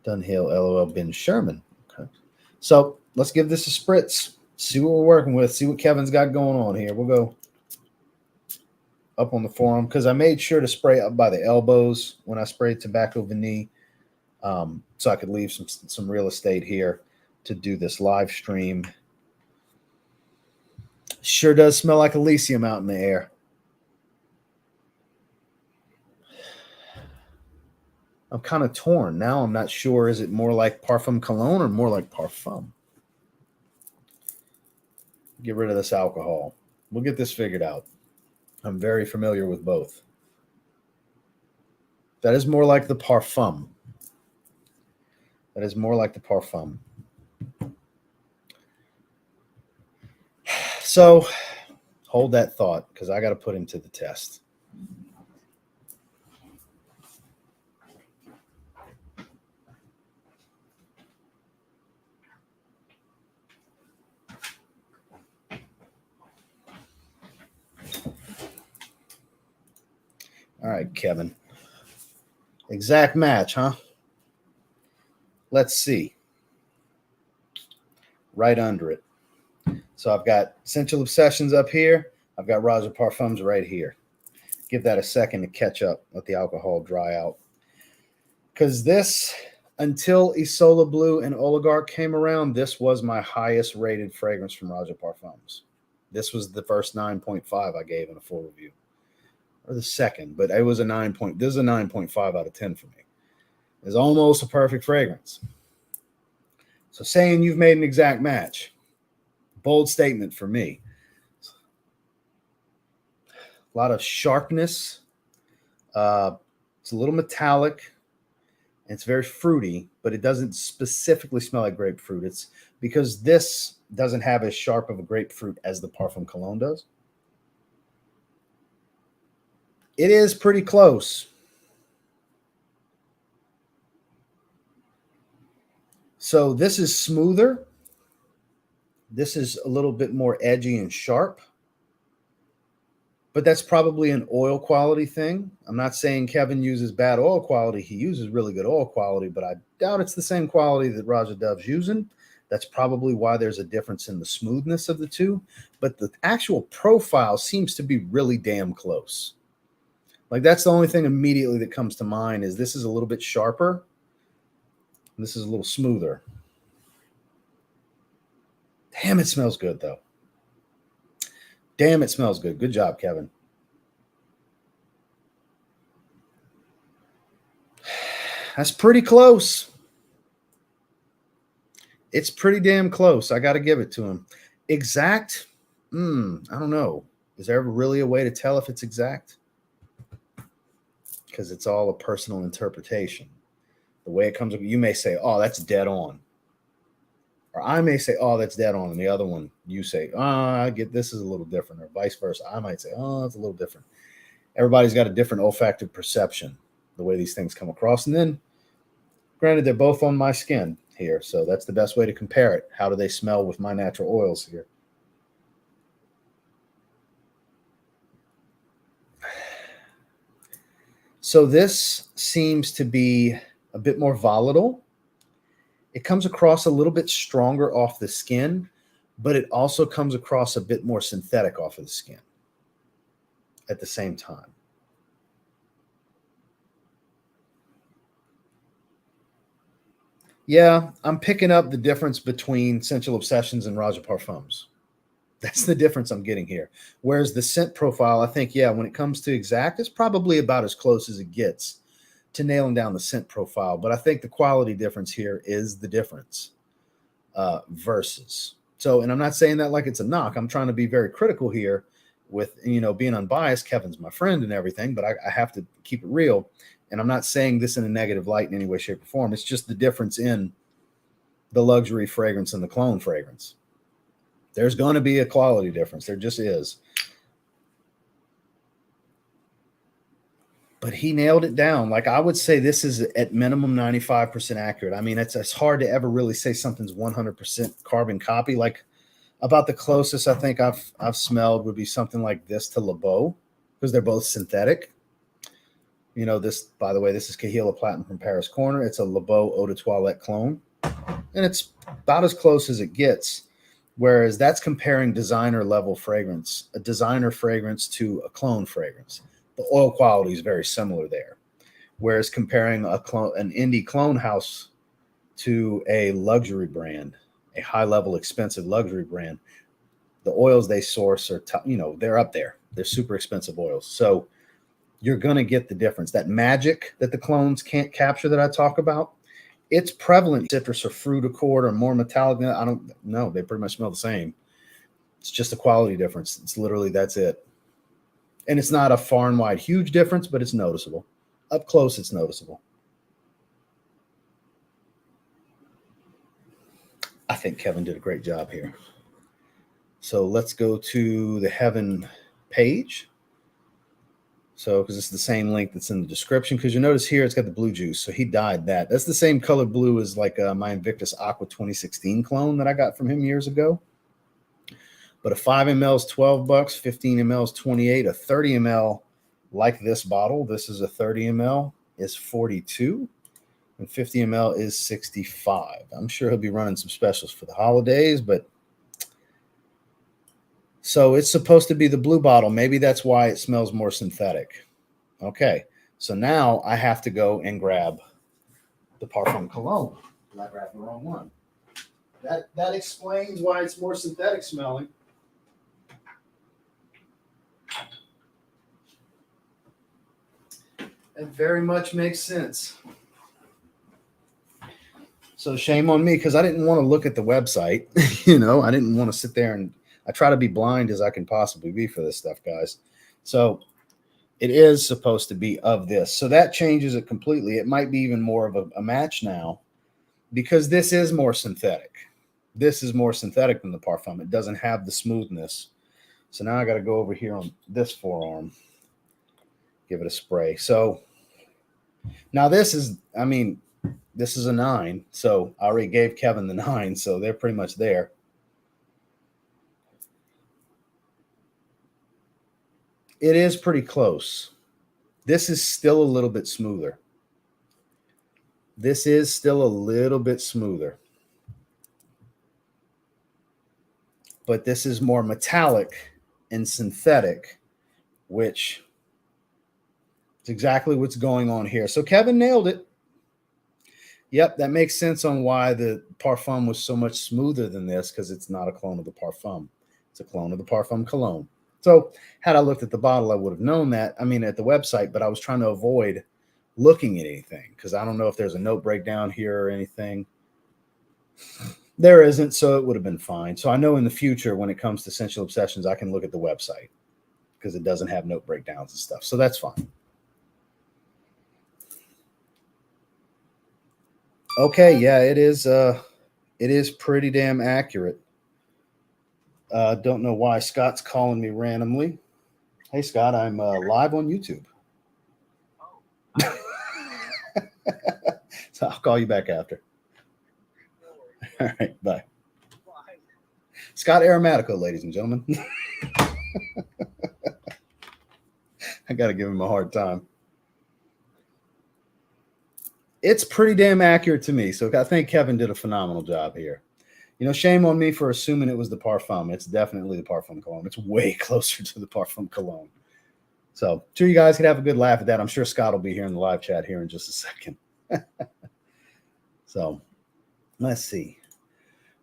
Dunhill, LOL, Ben Sherman. Okay. So let's give this a spritz. See what we're working with. See what Kevin's got going on here. We'll go. up on the forearm because I made sure to spray up by the elbows when I sprayed Tobacco Vanille, so I could leave some real estate here to do this live stream. Sure does smell like Elysium out in the air. I'm kind of torn. Now I'm not sure. Is it more like Parfum Cologne or more like Parfum? Get rid of this alcohol. We'll get this figured out. I'm very familiar with both. That is more like the Parfum. That is more like the Parfum. So hold that thought because I got to put him to the test. All right, Kevin. Exact match, huh? Let's see. Right under it. So I've got SCENTual Obsessions up here. I've got Roja Parfums right here. Give that a second to catch up. Let the alcohol dry out. Because this, until Isola Blue and Oligarch came around, this was my highest rated fragrance from Roja Parfums. This was the first 9.5 I gave in a full review. Or the second, but it was a 9. This is a 9.5 out of 10 for me. It's almost a perfect fragrance. So saying you've made an exact match, bold statement for me. A lot of sharpness. It's a little metallic. It's very fruity, but it doesn't specifically smell like grapefruit. It's because this doesn't have as sharp of a grapefruit as the Parfum Cologne does. It is pretty close. So this is smoother. This is a little bit more edgy and sharp. But that's probably an oil quality thing. I'm not saying Kevin uses bad oil quality. He uses really good oil quality, but I doubt it's the same quality that Roja Dove's using. That's probably why there's a difference in the smoothness of the two. But the actual profile seems to be really damn close. Like that's the only thing immediately that comes to mind is this is a little bit sharper. And this is a little smoother. Damn, it smells good though. Damn, it smells good. Good job, Kevin. That's pretty close. It's pretty damn close. I got to give it to him. Exact? I don't know. Is there ever really a way to tell if it's exact? Because it's all a personal interpretation. The way it comes up, you may say, oh, that's dead on. Or I may say, oh, that's dead on. And the other one, you say, oh, I get this is a little different. Or vice versa. I might say, oh, it's a little different. Everybody's got a different olfactive perception, the way these things come across. And then, granted, they're both on my skin here. So that's the best way to compare it. How do they smell with my natural oils here? So this seems to be a bit more volatile. It comes across a little bit stronger off the skin, but it also comes across a bit more synthetic off of the skin at the same time. Yeah, I'm picking up the difference between SCENTual Obsessions and Roja Parfums. That's the difference I'm getting here. Whereas the scent profile, I think, yeah, when it comes to exact, it's probably about as close as it gets to nailing down the scent profile. But I think the quality difference here is the difference versus. So, and I'm not saying that like it's a knock. I'm trying to be very critical here with, you know, being unbiased. Kevin's my friend and everything, but I have to keep it real. And I'm not saying this in a negative light in any way, shape, or form. It's just the difference in the luxury fragrance and the clone fragrance. There's going to be a quality difference. There just is. But he nailed it down. Like I would say this is at minimum 95% accurate. I mean, it's hard to ever really say something's 100% carbon copy. Like about the closest I think I've smelled would be something like this to Le Beau because they're both synthetic. You know, this, by the way, this is Kahila Platinum from Paris Corner. It's a Le Beau Eau de Toilette clone. And it's about as close as it gets. Whereas that's comparing designer level fragrance, a designer fragrance to a clone fragrance. The oil quality is very similar there. Whereas comparing an indie clone house to a luxury brand, a high level expensive luxury brand, the oils they source are, they're up there. They're super expensive oils. So you're going to get the difference. That magic that the clones can't capture that I talk about, it's prevalent. Citrus or fruit accord or more metallic. I don't know. They pretty much smell the same. It's just a quality difference. It's literally, that's it. And it's not a far and wide huge difference, but it's noticeable. Up close, it's noticeable. I think Kevin did a great job here. So let's go to the Heaven page. So, because it's the same link that's in the description, because you notice here it's got the blue juice. So he dyed that. That's the same color blue as like my Invictus Aqua 2016 clone that I got from him years ago. But a 5 ml is $12, 15 ml is $28, a 30 ml like this bottle, this is a 30 ml, is $42, and 50 ml is $65. I'm sure he'll be running some specials for the holidays, but so it's supposed to be the blue bottle. Maybe that's why it smells more synthetic. Okay, so now I have to go and grab the Parfum Cologne. I grabbed the wrong one. That explains why it's more synthetic smelling. It very much makes sense. So shame on me, because I didn't want to look at the website. I didn't want to sit there, and I try to be blind as I can possibly be for this stuff, guys. So it is supposed to be of this. So that changes it completely. It might be even more of a match now, because this is more synthetic. This is more synthetic than the Parfum. It doesn't have the smoothness. So now I got to go over here on this forearm, give it a spray. So now this is, this is a 9. So I already gave Kevin the 9. So they're pretty much there. It is pretty close. This is still a little bit smoother. This is still a little bit smoother. But this is more metallic and synthetic, which is exactly what's going on here. So Kevin nailed it. Yep, that makes sense on why the Parfum was so much smoother than this, because it's not a clone of the Parfum. It's a clone of the Parfum Cologne. So had I looked at the bottle, I would have known that. At the website, but I was trying to avoid looking at anything because I don't know if there's a note breakdown here or anything. There isn't, so it would have been fine. So I know in the future, when it comes to SCENTual Obsessions, I can look at the website because it doesn't have note breakdowns and stuff. So that's fine. Okay, yeah, it is pretty damn accurate. Don't know why Scott's calling me randomly. Hey, Scott, I'm live on YouTube. So I'll call you back after. All right, bye. Scott Aromatico, ladies and gentlemen. I got to give him a hard time. It's pretty damn accurate to me. So I think Kevin did a phenomenal job here. Shame on me for assuming it was the Parfum. It's definitely the Parfum Cologne. It's way closer to the Parfum Cologne. So sure you guys can have a good laugh at that. I'm sure Scott will be here in the live chat here in just a second. So let's see.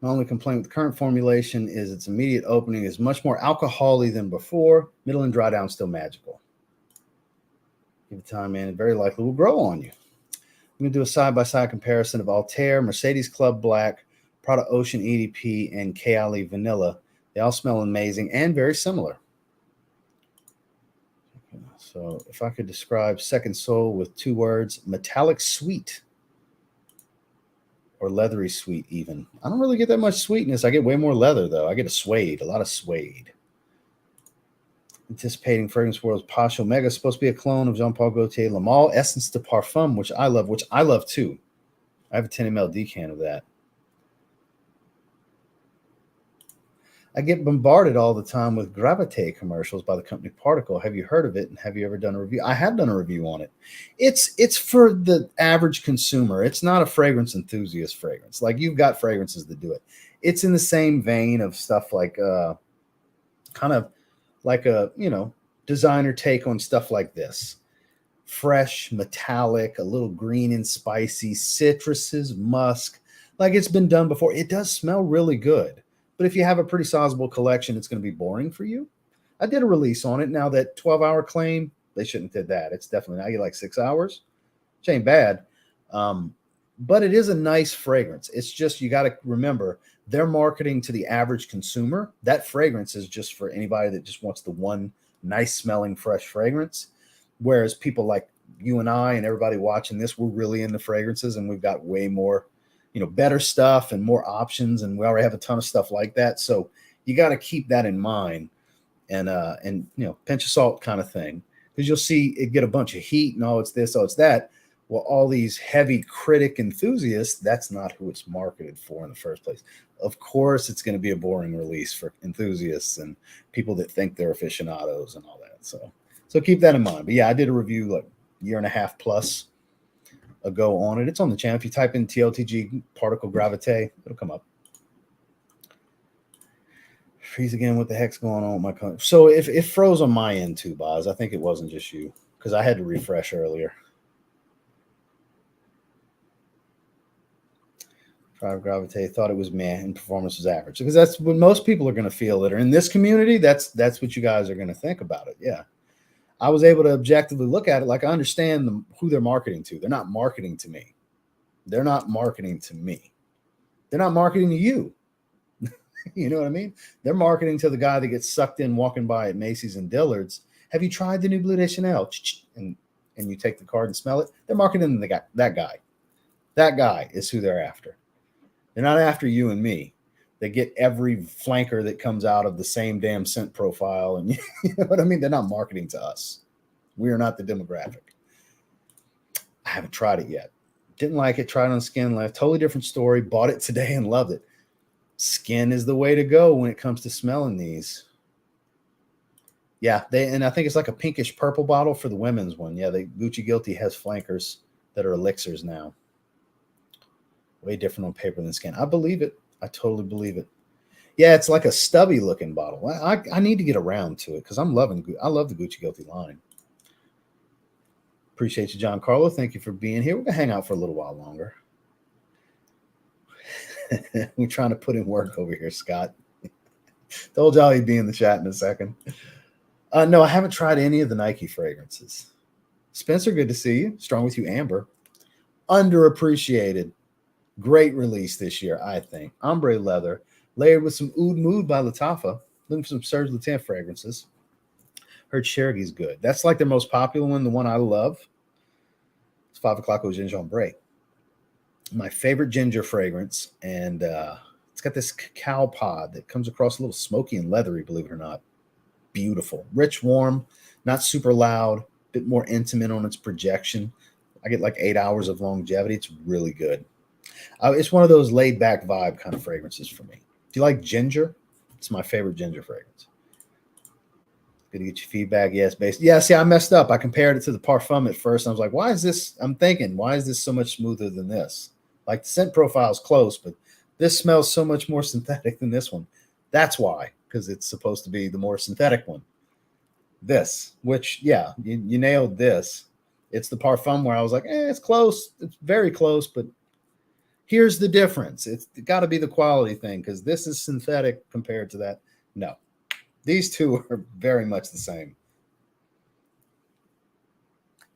My only complaint with the current formulation is its immediate opening is much more alcohol-y than before. Middle and dry down still magical. Give it time, man. It very likely will grow on you. I'm going to do a side-by-side comparison of Altair, Mercedes Club Black, Prada Ocean EDP, and Kayali Vanilla. They all smell amazing and very similar. So if I could describe Second Soul with 2 words, metallic sweet. Or leathery sweet even. I don't really get that much sweetness. I get way more leather, though. I get a lot of suede. Anticipating Fragrance World's Posh Omega is supposed to be a clone of Jean-Paul Gaultier Le Male Essence de Parfum, which I love too. I have a 10 ml decan of that. I get bombarded all the time with Gravité commercials by the company Particle. Have you heard of it? And have you ever done a review? I have done a review on it. It's for the average consumer. It's not a fragrance enthusiast fragrance. Like, you've got fragrances that do it. it's in the same vein of stuff like kind of like a, you know, designer take on stuff like this. Fresh, metallic, a little green and spicy, citruses, musk. Like it's been done before. It does smell really good. But if you have a pretty sizable collection, it's going to be boring for you. I did a release on it. Now that 12-hour claim, they shouldn't have did that. It's definitely, now you like 6 hours. Which ain't bad. But it is a nice fragrance. It's just, you got to remember, they're marketing to the average consumer. That fragrance is just for anybody that just wants the one nice smelling fresh fragrance. Whereas people like you and I and everybody watching this, we're really into fragrances, and we've got way more, you know, better stuff and more options. And we already have a ton of stuff like that. So you got to keep that in mind, and you know, pinch of salt kind of thing, because you'll see it get a bunch of heat and oh, it's this, oh, it's that. Well, all these heavy critic enthusiasts, that's not who it's marketed for in the first place. Of course, it's going to be a boring release for enthusiasts and people that think they're aficionados and all that. So keep that in mind. But yeah, I did a review like a year and a half plus ago on it. It's on the channel. If you type in TLTG particle gravite, it'll come up. Freeze again. What the heck's going on with my country? So if it froze on my end too, Boz, I think it wasn't just you, because I had to refresh earlier. Drive Gravite thought it was meh and performance was average, because that's what most people are going to feel that are in this community. That's what you guys are going to think about it. Yeah, I was able to objectively look at it. Like, I understand who they're marketing to. They're not marketing to me. They're not marketing to me. They're not marketing to you. You know what I mean? They're marketing to the guy that gets sucked in walking by at Macy's and Dillard's. Have you tried the new Bleu de Chanel? And you take the card and smell it. They're marketing to that guy. That guy is who they're after. They're not after you and me. They get every flanker that comes out of the same damn scent profile. And you know what I mean? They're not marketing to us. We are not the demographic. I haven't tried it yet. Didn't like it. Tried it on skin. Left. Totally different story. Bought it today and loved it. Skin is the way to go when it comes to smelling these. Yeah, and I think it's like a pinkish purple bottle for the women's one. Yeah, Gucci Guilty has flankers that are elixirs now. Way different on paper than skin. I believe it. I totally believe it. Yeah, it's like a stubby looking bottle. I need to get around to it because I love the Gucci Guilty line. Appreciate you, John Carlo. Thank you for being here. We're going to hang out for a little while longer. We're trying to put in work over here, Scott. Told y'all he'd be in the chat in a second. No, I haven't tried any of the Nike fragrances. Spencer, good to see you. Strong with you, Amber. Underappreciated. Great release this year, I think. Ombre leather, layered with some Oud Mood by Lattafa. Looking for some Serge Lutens fragrances. Heard Cherokee good. That's like their most popular one, the one I love. It's 5 o'clock au ginger ombre. My favorite ginger fragrance, and it's got this cacao pod that comes across a little smoky and leathery, believe it or not. Beautiful. Rich, warm, not super loud, a bit more intimate on its projection. I get like 8 hours of longevity. It's really good. It's one of those laid-back vibe kind of fragrances for me. Do you like ginger? It's my favorite ginger fragrance. Good to get your feedback. Yes, basically. Yeah, see, I messed up. I compared it to the Parfum at first. I was like, why is this? I'm thinking, why is this so much smoother than this? Like, the scent profile is close, but this smells so much more synthetic than this one. That's why, because it's supposed to be the more synthetic one. This, which, yeah, you nailed this. It's the Parfum where I was like, it's close. It's very close, but here's the difference. It's got to be the quality thing, because this is synthetic compared to that. No, these two are very much the same.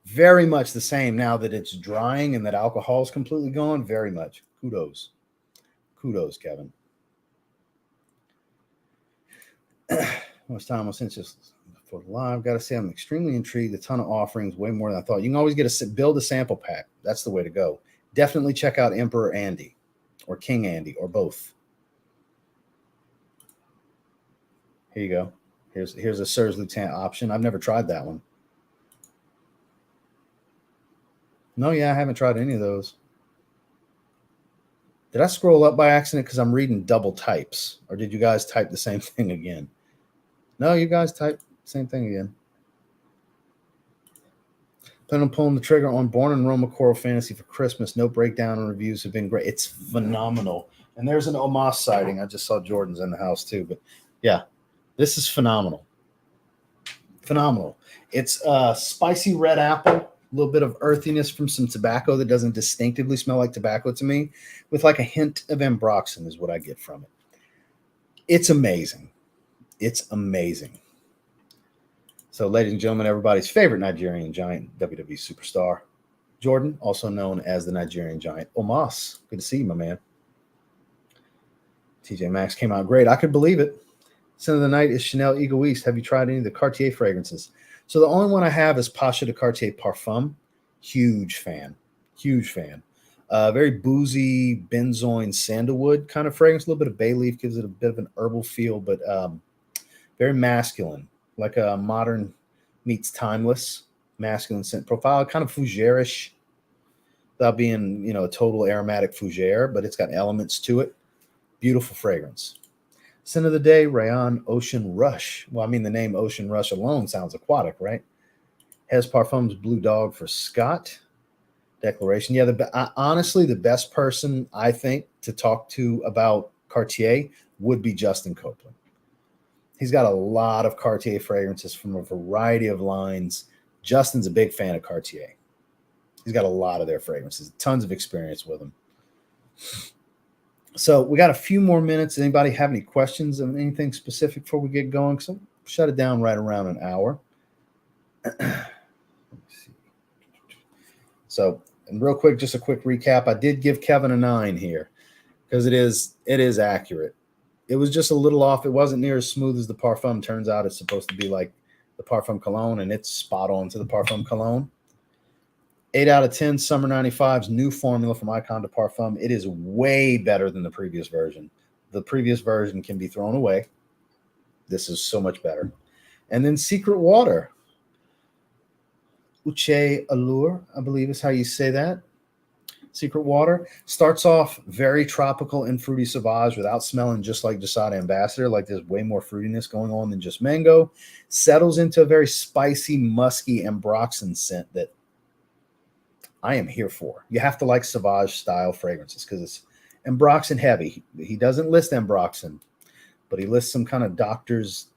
Very much the same now that it's drying and that alcohol is completely gone. Very much. Kudos. Kudos, Kevin. Much time was since just for live. Got to say, I'm extremely intrigued. A ton of offerings, way more than I thought. You can always build a sample pack. That's the way to go. Definitely check out Emperor Andy or King Andy or both. Here you go. Here's a Serge Lutens option. I've never tried that one. No, yeah, I haven't tried any of those. Did I scroll up by accident because I'm reading double types? Or did you guys type the same thing again? No, you guys typed the same thing again. Plan on pulling the trigger on Born in Roma Choral Fantasy for Christmas. No breakdown and reviews have been great. It's phenomenal. And there's an Omos sighting. I just saw Jordan's in the house too. But yeah, this is phenomenal. Phenomenal. It's spicy red apple, a little bit of earthiness from some tobacco that doesn't distinctively smell like tobacco to me, with like a hint of ambroxan is what I get from it. It's amazing. It's amazing. So, ladies and gentlemen, everybody's favorite Nigerian Giant WWE superstar, Jordan, also known as the Nigerian Giant Omos. Good to see you, my man. TJ Maxx came out great. I could believe it. Scent of the night is Chanel Egoiste. Have you tried any of the Cartier fragrances? So the only one I have is Pacha de Cartier Parfum. Huge fan. Huge fan. Very boozy, benzoin, sandalwood kind of fragrance. A little bit of bay leaf gives it a bit of an herbal feel, but very masculine, like a modern meets timeless masculine scent profile. Kind of fougere-ish, without being, a total aromatic fougere, but it's got elements to it. Beautiful fragrance. Scent of the day, Rayon Ocean Rush. Well, I mean, the name Ocean Rush alone sounds aquatic, right? Has Parfum's Blue Dog for Scott. Declaration. Yeah, honestly, the best person I think to talk to about Cartier would be Justin Copeland. He's got a lot of Cartier fragrances from a variety of lines. Justin's a big fan of Cartier. He's got a lot of their fragrances, tons of experience with them. So we got a few more minutes. Anybody have any questions on anything specific before we get going? So shut it down right around an hour. Let me see. So, and real quick, just a quick recap. I did give Kevin a 9 here because it is accurate. It was just a little off. It wasn't near as smooth as the Parfum. Turns out it's supposed to be like the Parfum Cologne, and it's spot on to the Parfum Cologne. 8 out of 10, Summer 95's new formula from Icon de Parfum. It is way better than the previous version. The previous version can be thrown away. This is so much better. And then Secret Water. Uche Allure, I believe is how you say that. Secret Water starts off very tropical and fruity sauvage without smelling just like Jasada Ambassador. Like there's way more fruitiness going on than just mango. Settles into a very spicy, musky ambroxan scent that I am here for. You have to like Sauvage style fragrances because it's ambroxan heavy. He doesn't list ambroxan, but he lists some kind of doctor's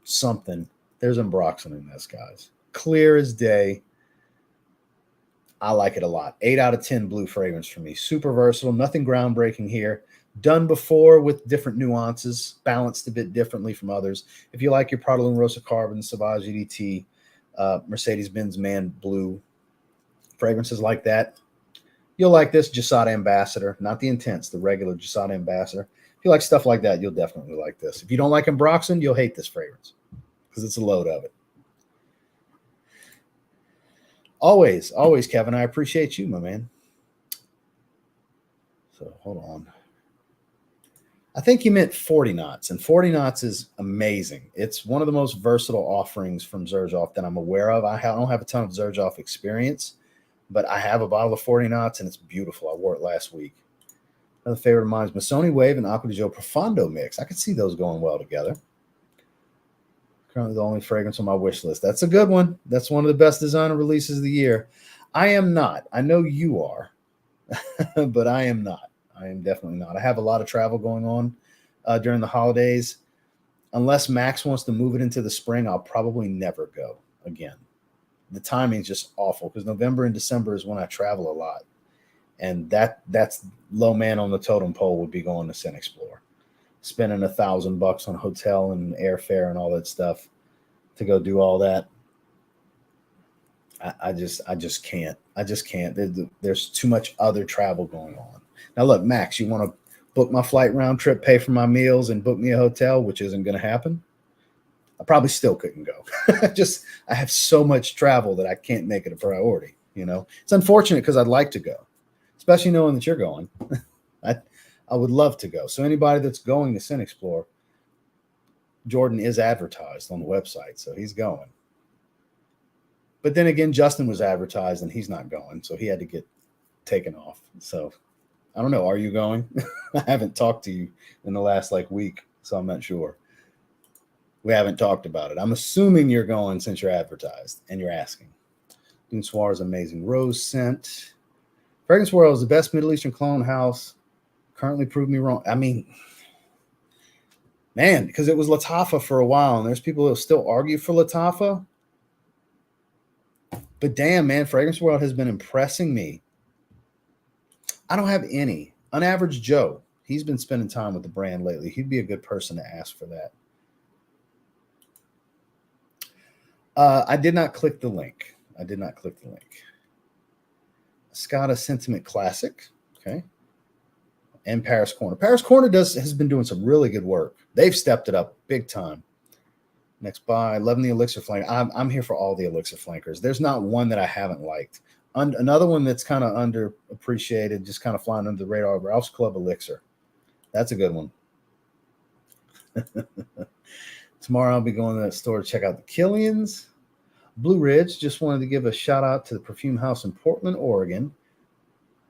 something. There's ambroxan in this, guys. Clear as day. I like it a lot. 8 out of 10 blue fragrance for me. Super versatile. Nothing groundbreaking here. Done before with different nuances, balanced a bit differently from others. If you like your Prada Lune Rosa Carbon, Sauvage EDT, Mercedes-Benz Man Blue, fragrances like that, you'll like this Jasada Ambassador, not the Intense, the regular Jasada Ambassador. If you like stuff like that, you'll definitely like this. If you don't like ambroxan, you'll hate this fragrance because it's a load of it. Always, Kevin, I appreciate you, my man. So hold on. I think he meant 40 knots, and 40 knots is amazing. It's one of the most versatile offerings from Zaharoff that I'm aware of. I don't have a ton of Zaharoff experience, but I have a bottle of 40 knots, and it's beautiful. I wore it last week. Another favorite of mine is Missoni Wave and Acqua di Gio Profondo mix. I could see those going well together. Currently the only fragrance on my wish list. That's a good one. That's one of the best designer releases of the year. I am not. I know you are, but I am not. I am definitely not. I have a lot of travel going on during the holidays. Unless Max wants to move it into the spring, I'll probably never go again. The timing is just awful because November and December is when I travel a lot. And that's low man on the totem pole would be going to SCENTual. Spending $1,000 on hotel and airfare and all that stuff to go do all that. I just can't. There's too much other travel going on. Now look, Max, you want to book my flight round trip, pay for my meals, and book me a hotel, which isn't going to happen. I probably still couldn't go. I have so much travel that I can't make it a priority. It's unfortunate because I'd like to go, especially knowing that you're going. I would love to go. So anybody that's going to SCENTual, Jordan is advertised on the website, so he's going. But then again, Justin was advertised and he's not going, so he had to get taken off. So I don't know. Are you going? I haven't talked to you in the last week, so I'm not sure. We haven't talked about it. I'm assuming you're going since you're advertised and you're asking. Dune Soir's amazing rose scent. Fragrance World is the best Middle Eastern cologne house Currently prove me wrong. I mean, man, because it was Lattafa for a while, and there's people who still argue for Lattafa. But damn, man, Fragrance World has been impressing me. I don't have any. Unaverage Joe, he's been spending time with the brand lately. He'd be a good person to ask for that. I did not click the link. Escada Sentiment Classic. Okay. And Paris Corner. Paris Corner has been doing some really good work. They've stepped it up big time. Next buy, loving the Elixir Flanker. I'm here for all the Elixir Flankers. There's not one that I haven't liked. Another one that's kind of underappreciated, just kind of flying under the radar, Ralph's Club Elixir. That's a good one. Tomorrow I'll be going to the store to check out the Killians. Blue Ridge, just wanted to give a shout out to the Perfume House in Portland, Oregon,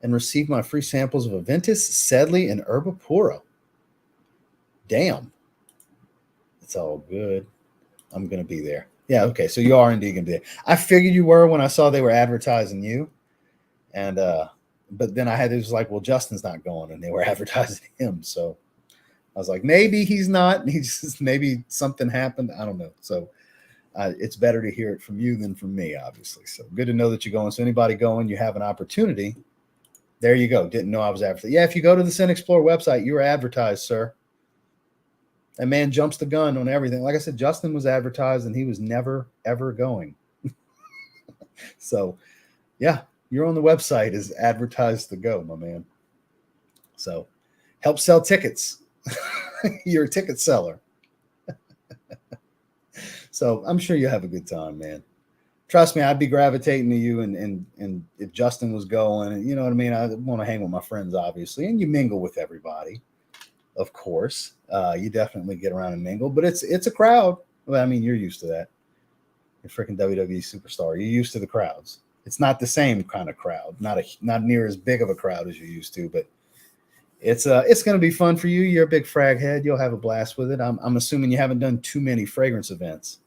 and receive my free samples of Aventus, Sedley, and Herba Pura. Damn. It's all good. I'm going to be there. Yeah, okay, so you are indeed going to be there. I figured you were when I saw they were advertising you. And but then it was like, well, Justin's not going, and they were advertising him. So I was like, maybe he's not. Maybe something happened. I don't know. So it's better to hear it from you than from me, obviously. So good to know that you're going. So anybody going, you have an opportunity. There you go. Didn't know I was advertised. Yeah, if you go to the Scent Explorer website, you were advertised, sir. That man jumps the gun on everything. Like I said, Justin was advertised, and he was never, ever going. So, yeah, you're on the website is advertised to go, my man. So help sell tickets. You're a ticket seller. So I'm sure you'll have a good time, man. Trust me, I'd be gravitating to you, and if Justin was going, you know what I mean? I want to hang with my friends, obviously, and you mingle with everybody, of course. You definitely get around and mingle, but it's a crowd. Well, I mean, you're used to that. You're freaking WWE superstar. You're used to the crowds. It's not the same kind of crowd, not near as big of a crowd as you're used to, but it's going to be fun for you. You're a big frag head. You'll have a blast with it. I'm assuming you haven't done too many fragrance events,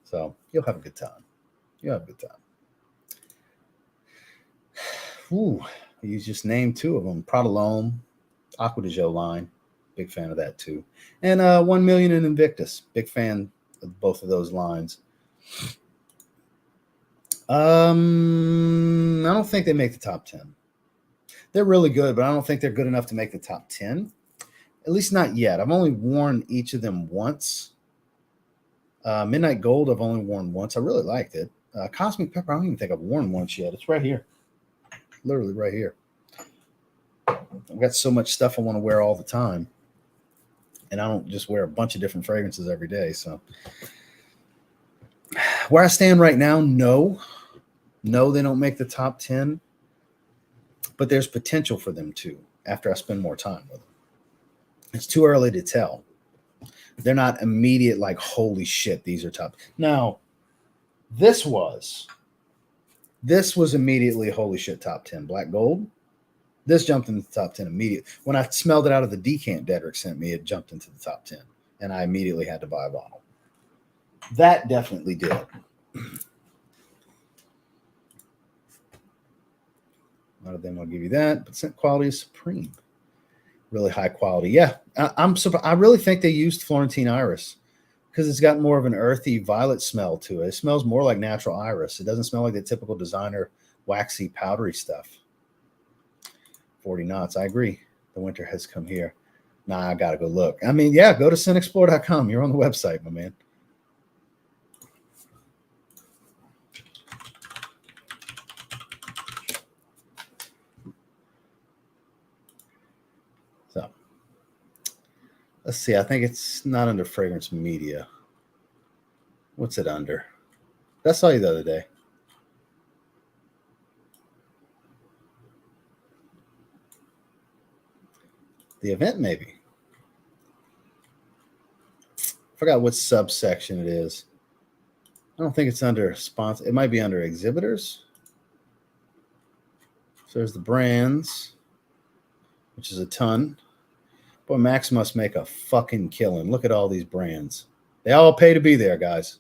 so you'll have a good time. You'll have a good time. Ooh, you just named two of them. Prada L'Homme, Aqua de Joe line. Big fan of that too. And 1 Million in Invictus. Big fan of both of those lines. I don't think they make the top 10. They're really good, but I don't think they're good enough to make the top 10. At least not yet. I've only worn each of them once. Midnight Gold, I've only worn once. I really liked it. Cosmic Pepper, I don't even think I've worn once yet. It's right here. Literally right here. I've got so much stuff I want to wear all the time. And I don't just wear a bunch of different fragrances every day. So where I stand right now, no, they don't make the top 10. But there's potential for them to after I spend more time with them. It's too early to tell. They're not immediate, like, holy shit, these are top. Now, this was immediately holy shit top 10. Black Gold. This jumped into the top 10 immediately. When I smelled it out of the decant Dedrick sent me, it jumped into the top 10. And I immediately had to buy a bottle. That definitely did. A lot of them I'll give you that. But scent quality is supreme. Really high quality. Yeah, I'm surprised. I really think they used Florentine Iris because it's got more of an earthy violet smell to it. It smells more like natural iris. It doesn't smell like the typical designer waxy powdery stuff. 40 knots. I agree. The winter has come here. Nah, I got to go look. I mean, yeah, go to scentexplore.com. You're on the website, my man. So, let's see. I think it's not under fragrance media. What's it under? I saw you the other day. The event, maybe. Forgot what subsection it is. I don't think it's under sponsor. It might be under exhibitors. So there's the brands, which is a ton. Boy, Max must make a fucking killing. Look at all these brands. They all pay to be there, guys.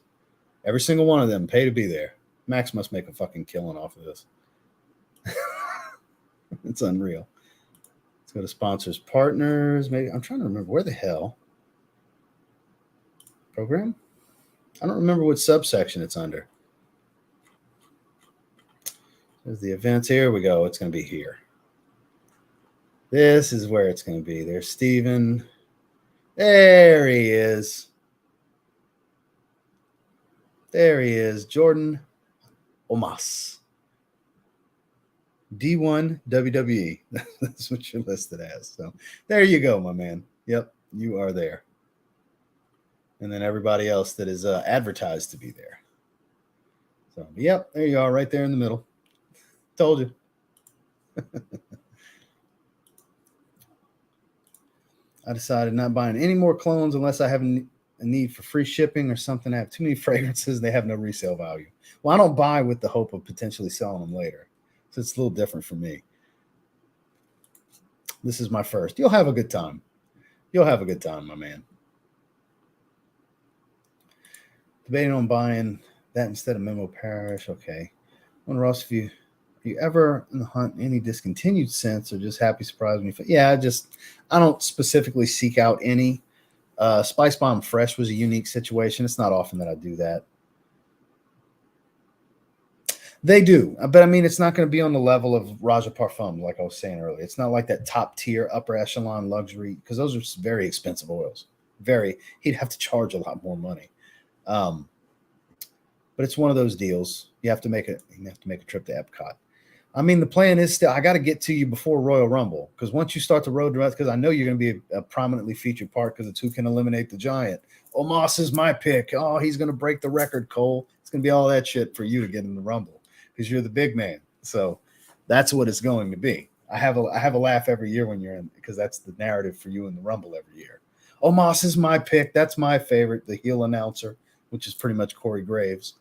Every single one of them pay to be there. Max must make a fucking killing off of this. It's unreal. go to sponsors, partners. Maybe I'm trying to remember where the hell program. I don't remember what subsection it's under. There's the events. Here we go. It's going to be here. This is where it's going to be. There's Steven. There he is. There he is. Jordan Omos. D1 WWE. That's what you're listed as. So there you go, my man. Yep, you are there. And then everybody else that is advertised to be there. So, yep, there you are, right there in the middle. Told you. I decided not buying any more clones unless I have a need for free shipping or something. I have too many fragrances. They have no resale value. Well, I don't buy with the hope of potentially selling them later. So it's a little different for me. This is my first. You'll have a good time. You'll have a good time, my man. Debating on buying that instead of Memo Parish. Okay. When Ross, if you ever in the hunt any discontinued scents or just happy surprise when you I don't specifically seek out any. Spice Bomb Fresh was a unique situation. It's not often that I do that. They do, but I mean, it's not going to be on the level of Roja Parfum, like I was saying earlier. It's not like that top tier, upper echelon luxury, because those are very expensive oils. He'd have to charge a lot more money. But it's one of those deals. You have to make a trip to Epcot. I mean, the plan is still, I got to get to you before Royal Rumble, because once you start the road to, because I know you're going to be a prominently featured part, because it's who can eliminate the Giant. Omos is my pick. Oh, he's going to break the record, Cole. It's going to be all that shit for you to get in the Rumble, because you're the big man. So that's what it's going to be. I have a laugh every year when you're in, because that's the narrative for you in the Rumble every year. Omos is my pick. That's my favorite, the heel announcer, which is pretty much Corey Graves.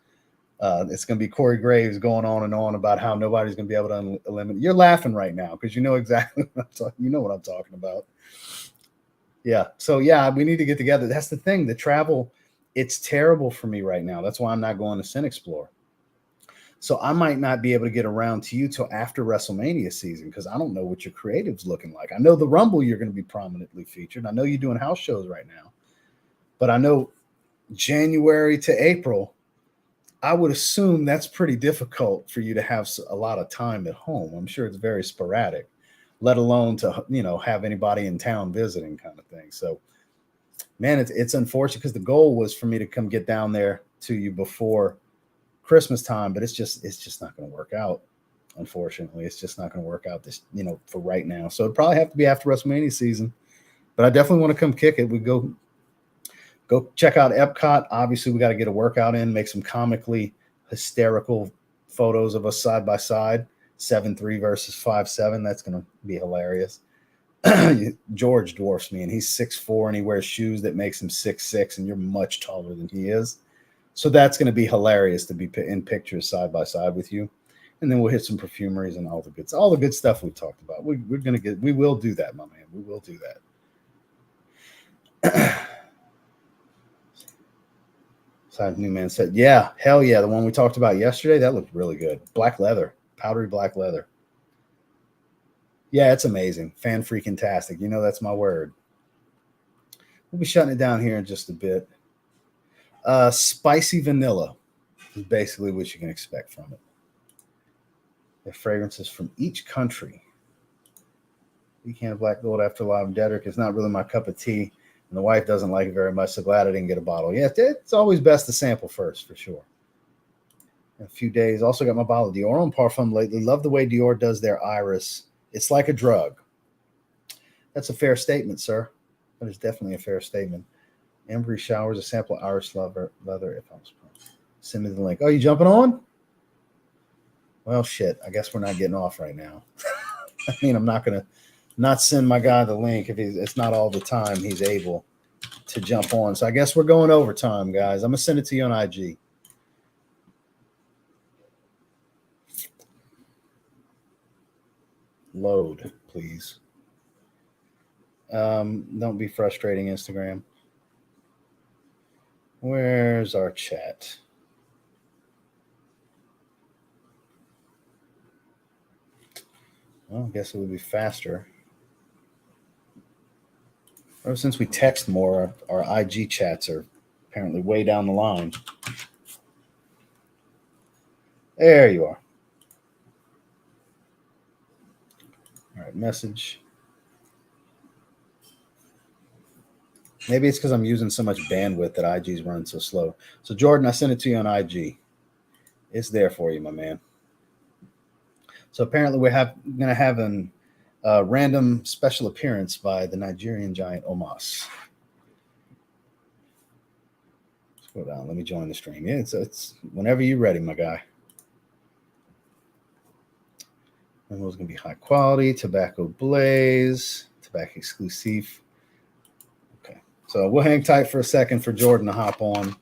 It's going to be Corey Graves going on and on about how nobody's going to be able to eliminate. You're laughing right now because you know exactly what I'm talking about. Yeah. So, yeah, we need to get together. That's the thing. The travel, it's terrible for me right now. That's why I'm not going to SCENTual. So I might not be able to get around to you till after WrestleMania season, because I don't know what your creative's looking like. I know the Rumble you're going to be prominently featured. I know you're doing house shows right now. But I know January to April, I would assume that's pretty difficult for you to have a lot of time at home. I'm sure it's very sporadic, let alone to, have anybody in town visiting kind of thing. So, man, it's unfortunate, because the goal was for me to come get down there to you before Christmas time, but it's just not going to work out. Unfortunately, it's just not going to work out this, for right now. So it'd probably have to be after WrestleMania season, but I definitely want to come kick it. We go check out Epcot. Obviously, we got to get a workout in, make some comically hysterical photos of us side by side, 7'3" versus 5'7". That's going to be hilarious. George dwarfs me, and he's 6'4", and he wears shoes that makes him 6'6", and you're much taller than he is. So that's going to be hilarious to be in pictures side by side with you. And then we'll hit some perfumeries and all the good stuff we talked about. We will do that, my man. We will do that. Side New Man said, yeah, hell yeah. The one we talked about yesterday, that looked really good. Black leather, powdery black leather. Yeah, it's amazing. Fan freaking tastic. That's my word. We'll be shutting it down here in just a bit. Spicy vanilla is basically what you can expect from it. The fragrances from each country. Weekend of Black Gold after Live and Dedrick is not really my cup of tea. And the wife doesn't like it very much, so glad I didn't get a bottle. Yeah, it's always best to sample first, for sure. In a few days, also got my bottle of Dior on Parfum lately. Love the way Dior does their iris. It's like a drug. That's a fair statement, sir. That is definitely a fair statement. Embry Showers, a sample of Irish leather. If I was send me the link. Oh, you jumping on? Well, shit. I guess we're not getting off right now. I mean, I'm not gonna send my guy the link if it's not all the time he's able to jump on. So I guess we're going overtime, guys. I'm gonna send it to you on IG. Load, please. Don't be frustrating, Instagram. Where's our chat? Well, I guess it would be faster Ever since we text more, our IG chats are apparently way down the line. There you are. All right, message. Maybe it's because I'm using so much bandwidth that IG's running so slow. So, Jordan, I sent it to you on IG. It's there for you, my man. So apparently we're going to have a random special appearance by the Nigerian Giant Omos. Let's go down. Let me join the stream. Yeah, it's whenever you're ready, my guy. And those going to be high quality, tobacco blaze, tobacco exclusive. Okay. So we'll hang tight for a second for Jordan to hop on.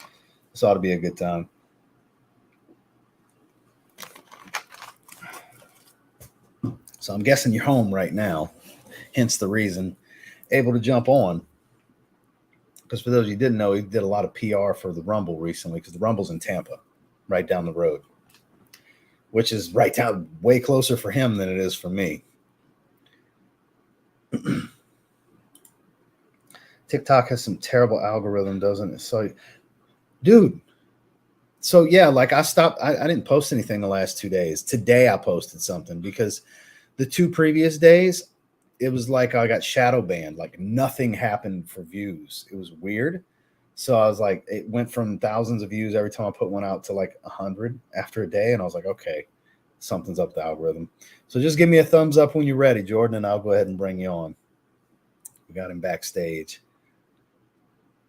This ought to be a good time. So I'm guessing you're home right now, hence the reason, able to jump on. Because for those of you who didn't know, he did a lot of PR for the Rumble recently, because the Rumble's in Tampa, right down the road, which is right down way closer for him than it is for me. TikTok has some terrible algorithm, doesn't it? So, dude. So yeah, like I stopped. I didn't post anything the last 2 days. Today I posted something because the 2 previous days, it was like I got shadow banned. Like nothing happened for views. It was weird. So I was like, it went from thousands of views every time I put one out to like 100 after a day. And I was like, okay, something's up the algorithm. So just give me a thumbs up when you're ready, Jordan, and I'll go ahead and bring you on. We got him backstage.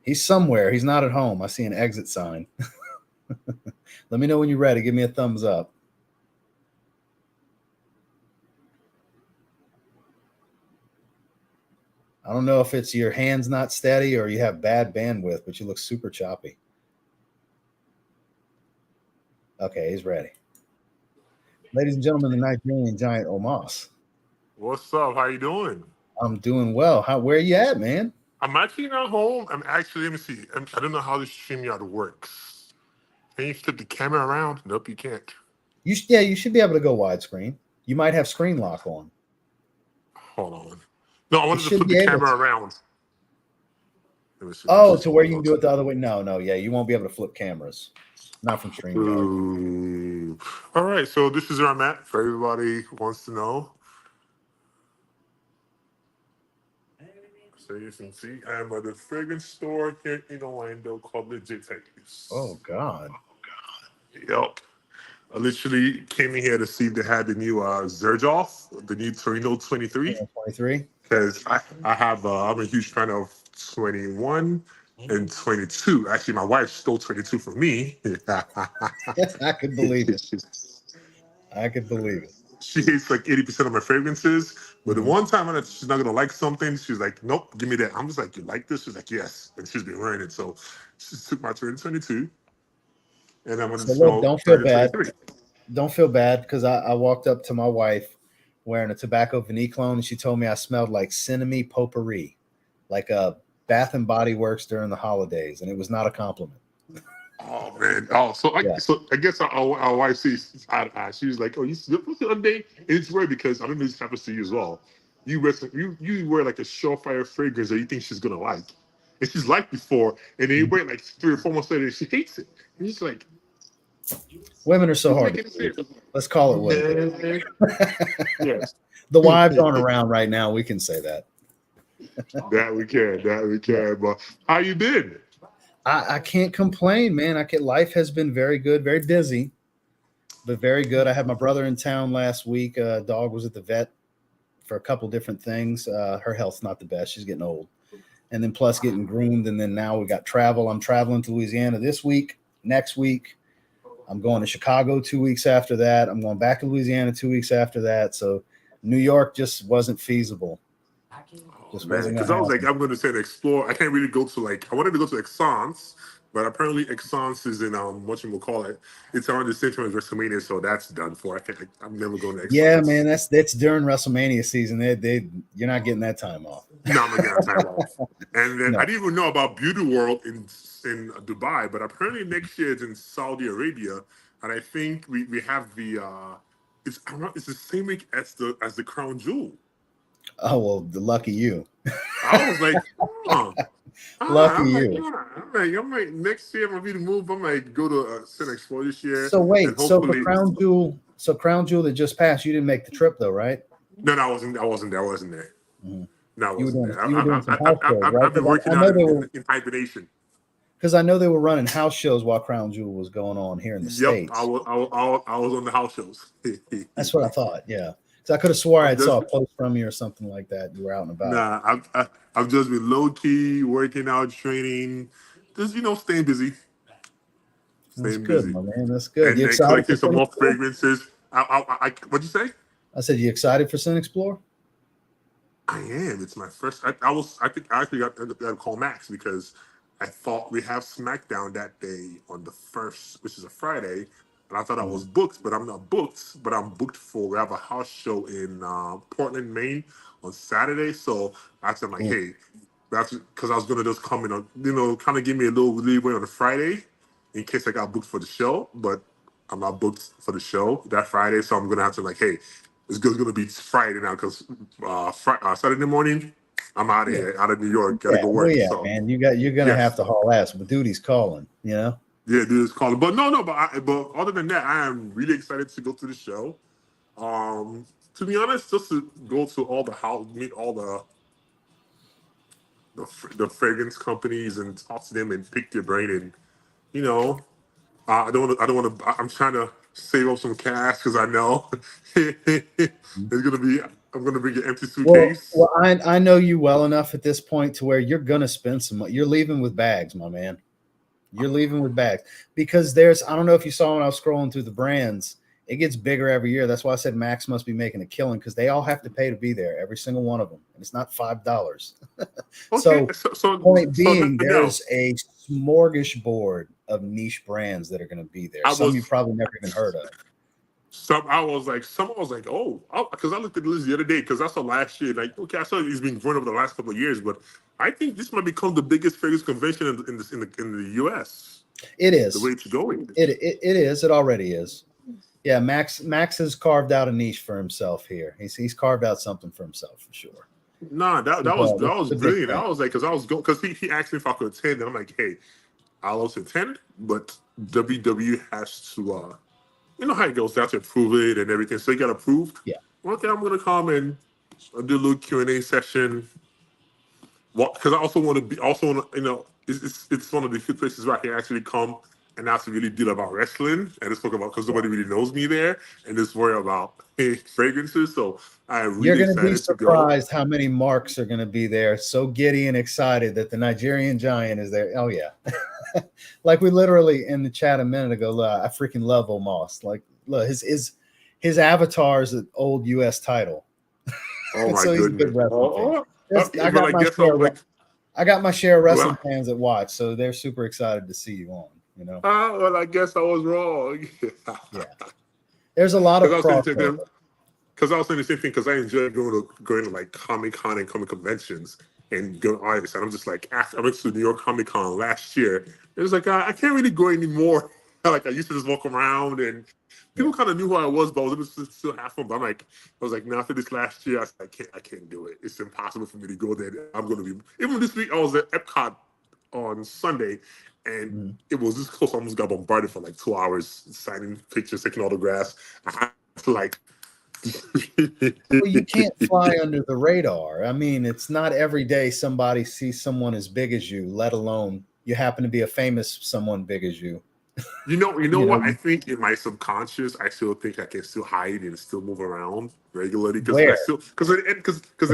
He's somewhere. He's not at home. I see an exit sign. Let me know when you're ready. Give me a thumbs up. I don't know if it's your hands not steady or you have bad bandwidth, but you look super choppy. Okay, he's ready. Ladies and gentlemen, the Nigerian Giant Omos. What's up? How you doing? I'm doing well. Where you at, man? I'm actually not home. I'm actually, let me see. I don't know how this StreamYard works. Can you flip the camera around? Nope, you can't. You should be able to go widescreen. You might have screen lock on. Hold on. No, I wanted to flip the camera around. Oh, to where you can do it the other way? No. Yeah, you won't be able to flip cameras. Not from StreamYard. All right, so this is where I'm at. For everybody who wants to know. So you can see, I'm at the fragrance store here in Orlando called Legit Taste. Oh, God. Yep. I literally came in here to see if they had the new Zaharoff, the new Torino 23. 23? Because I have, I'm a huge fan of 21 and 22. Actually, my wife stole 22 from me. I could believe it. I could believe it. She hates like 80% of my fragrances. But the one time when she's not going to like something, she's like, nope, give me that. I'm just like, you like this? She's like, yes. And she's been wearing it. So she took my 2022. And I'm going to smell. Don't feel bad. Don't feel bad because I walked up to my wife wearing a tobacco vanille cologne and she told me I smelled like cinnamon potpourri, like a Bath and Body Works during the holidays, and it was not a compliment. Oh man! So I guess our wife sees she was like, "Oh, you put the other day." And it's weird because I don't know if this happens to you as well. You wear like a surefire fragrance that you think she's gonna like, and she's liked before, and then you wear it like 3 or 4 months later, and she hates it. And she's like, "Women are so hard. Let's call it women." Yes, the wives aren't around right now. We can say that. That we can. But how you been? I can't complain, man. Life has been very good, very busy, but very good. I had my brother in town last week. Dog was at the vet for a couple different things. Her health's not the best. She's getting old. And then plus getting groomed. And then now we got travel. I'm traveling to Louisiana this week. Next week, I'm going to Chicago 2 weeks after that. I'm going back to Louisiana 2 weeks after that. So New York just wasn't feasible. Because I was like, I'm going to say to explore. I can't really go to I wanted to go to Essence, but apparently Essence is in whatchamacallit. It's around the same time as WrestleMania, so that's done for. I'm never going to Essence. Yeah, man, that's during WrestleMania season. You're not getting that time off. No, I'm not getting that time off. And then I didn't even know about Beauty World in Dubai, but apparently next year it's in Saudi Arabia, and I think we have the it's the same week as the Crown Jewel. Oh, well, lucky you. I was like, Oh. Lucky I'm like, you. yeah. I'm like, next year I'm gonna be the move. I might go to SCENTual this year, So and wait, so for hopefully. Crown Jewel, that just passed, you didn't make the trip though, right? No, I wasn't. I wasn't there. I wasn't there. Mhm. No, I wasn't there. You were doing some house shows, right? I've been Because working out in hibernation. I know they were running house shows while Crown Jewel was going on here in the Yep, States. I was on the house shows. That's what I thought. Yeah, because I could have swore I I'm saw just a post from you or something like that. You were out and about. nah. I've just been low key working out, training, just staying busy, That's staying good, busy, my man. That's good. You and then excited collecting for some Sin more Explore? fragrances. What'd you say? I said, you excited for Sin Explore? I am. It's my first. I think I actually got to call Max because I thought we have SmackDown that day on the first, which is a Friday, and I thought I was booked, but I'm not booked. But I'm booked for. We have a house show in Portland, Maine, on Saturday. So I said, like, Mm. hey, that's because I was gonna just come in on, kind of give me a little leeway on the Friday in case I got booked for the show, but I'm not booked for the show that Friday, so I'm gonna have to like, hey, it's gonna be Friday now because Saturday morning I'm out of Yeah, here, out of New York, gotta yeah, go well, work. yeah, So man. You're gonna have yes, to haul ass, but duty's calling. You know. yeah, dude is calling, but no, but other than that, I am really excited to go to the show. To be honest, just to go to all the house, meet all the fragrance companies and talk to them and pick their brain and you know I don't want to. I don't want to. I'm trying to save up some cash because I know it's gonna be. I'm gonna bring an empty suitcase. Well, I know you well enough at this point to where you're gonna spend some money. You're leaving with bags, my man. You're leaving with bags because I don't know if you saw when I was scrolling through the brands, it gets bigger every year. That's why I said Max must be making a killing because they all have to pay to be there, every single one of them. And it's not $5. Okay, So, so point being, no. there's a smorgasbord of niche brands that are going to be there. I Some you was probably never even heard of. Someone was like, oh, because I looked at the list the other day because I saw last year. Like, okay, I saw it's been growing over the last couple of years, but I think this might become the biggest fragrance convention in the U.S. It The way is. it's going. It is. It already is. Yeah, Max has carved out a niche for himself here. He's carved out something for himself for sure. Nah, This is a, that this was is a big brilliant. thing. I was like, because I was going because he asked me if I could attend, and I'm like, hey, I'll also attend, but WW has to you know how it goes, they have to approve it and everything. So you got approved. Yeah. Okay, I'm gonna come and do a little Q&A session. Because I also want to be it's one of the few places where I can actually come and not to really deal about wrestling and just talk about because nobody really knows me there and just worry about fragrances. So I'm You're really going to be excited to go. surprised how many marks are going to be there. So giddy and excited that the Nigerian Giant is there. Oh yeah, like we literally in the chat a minute ago. Look, I freaking love Omos. Like, look, his avatar is an old U.S. title, Oh my so he's a goodness. big wrestling fan. I But got I my guess I share. was like, I got my share of wrestling well, fans that watch, so they're super excited to see you on. You know, well, I guess I was wrong. yeah. There's a lot of Because I was saying to crossover. them, because I was saying the same thing. Because I enjoy going to like Comic Con and comic conventions and going artists. And I'm just like, after I went to New York Comic Con last year, it was like I can't really go anymore. Like I used to just walk around and Yeah. people kind of knew who I was, but I was able to still have fun. But I was like, now after this last year, I can't do it. It's impossible for me to go there. I'm going to be even this week. I was at Epcot on Sunday, and Mhm. it was this close. I almost got bombarded for like 2 hours, signing pictures, taking autographs. I had to like. Well, you can't fly under the radar. I mean, it's not every day somebody sees someone as big as you, let alone you happen to be a famous someone big as you. You know You know, what? I think in my subconscious, I still think I can still hide and still move around regularly because I where? still because at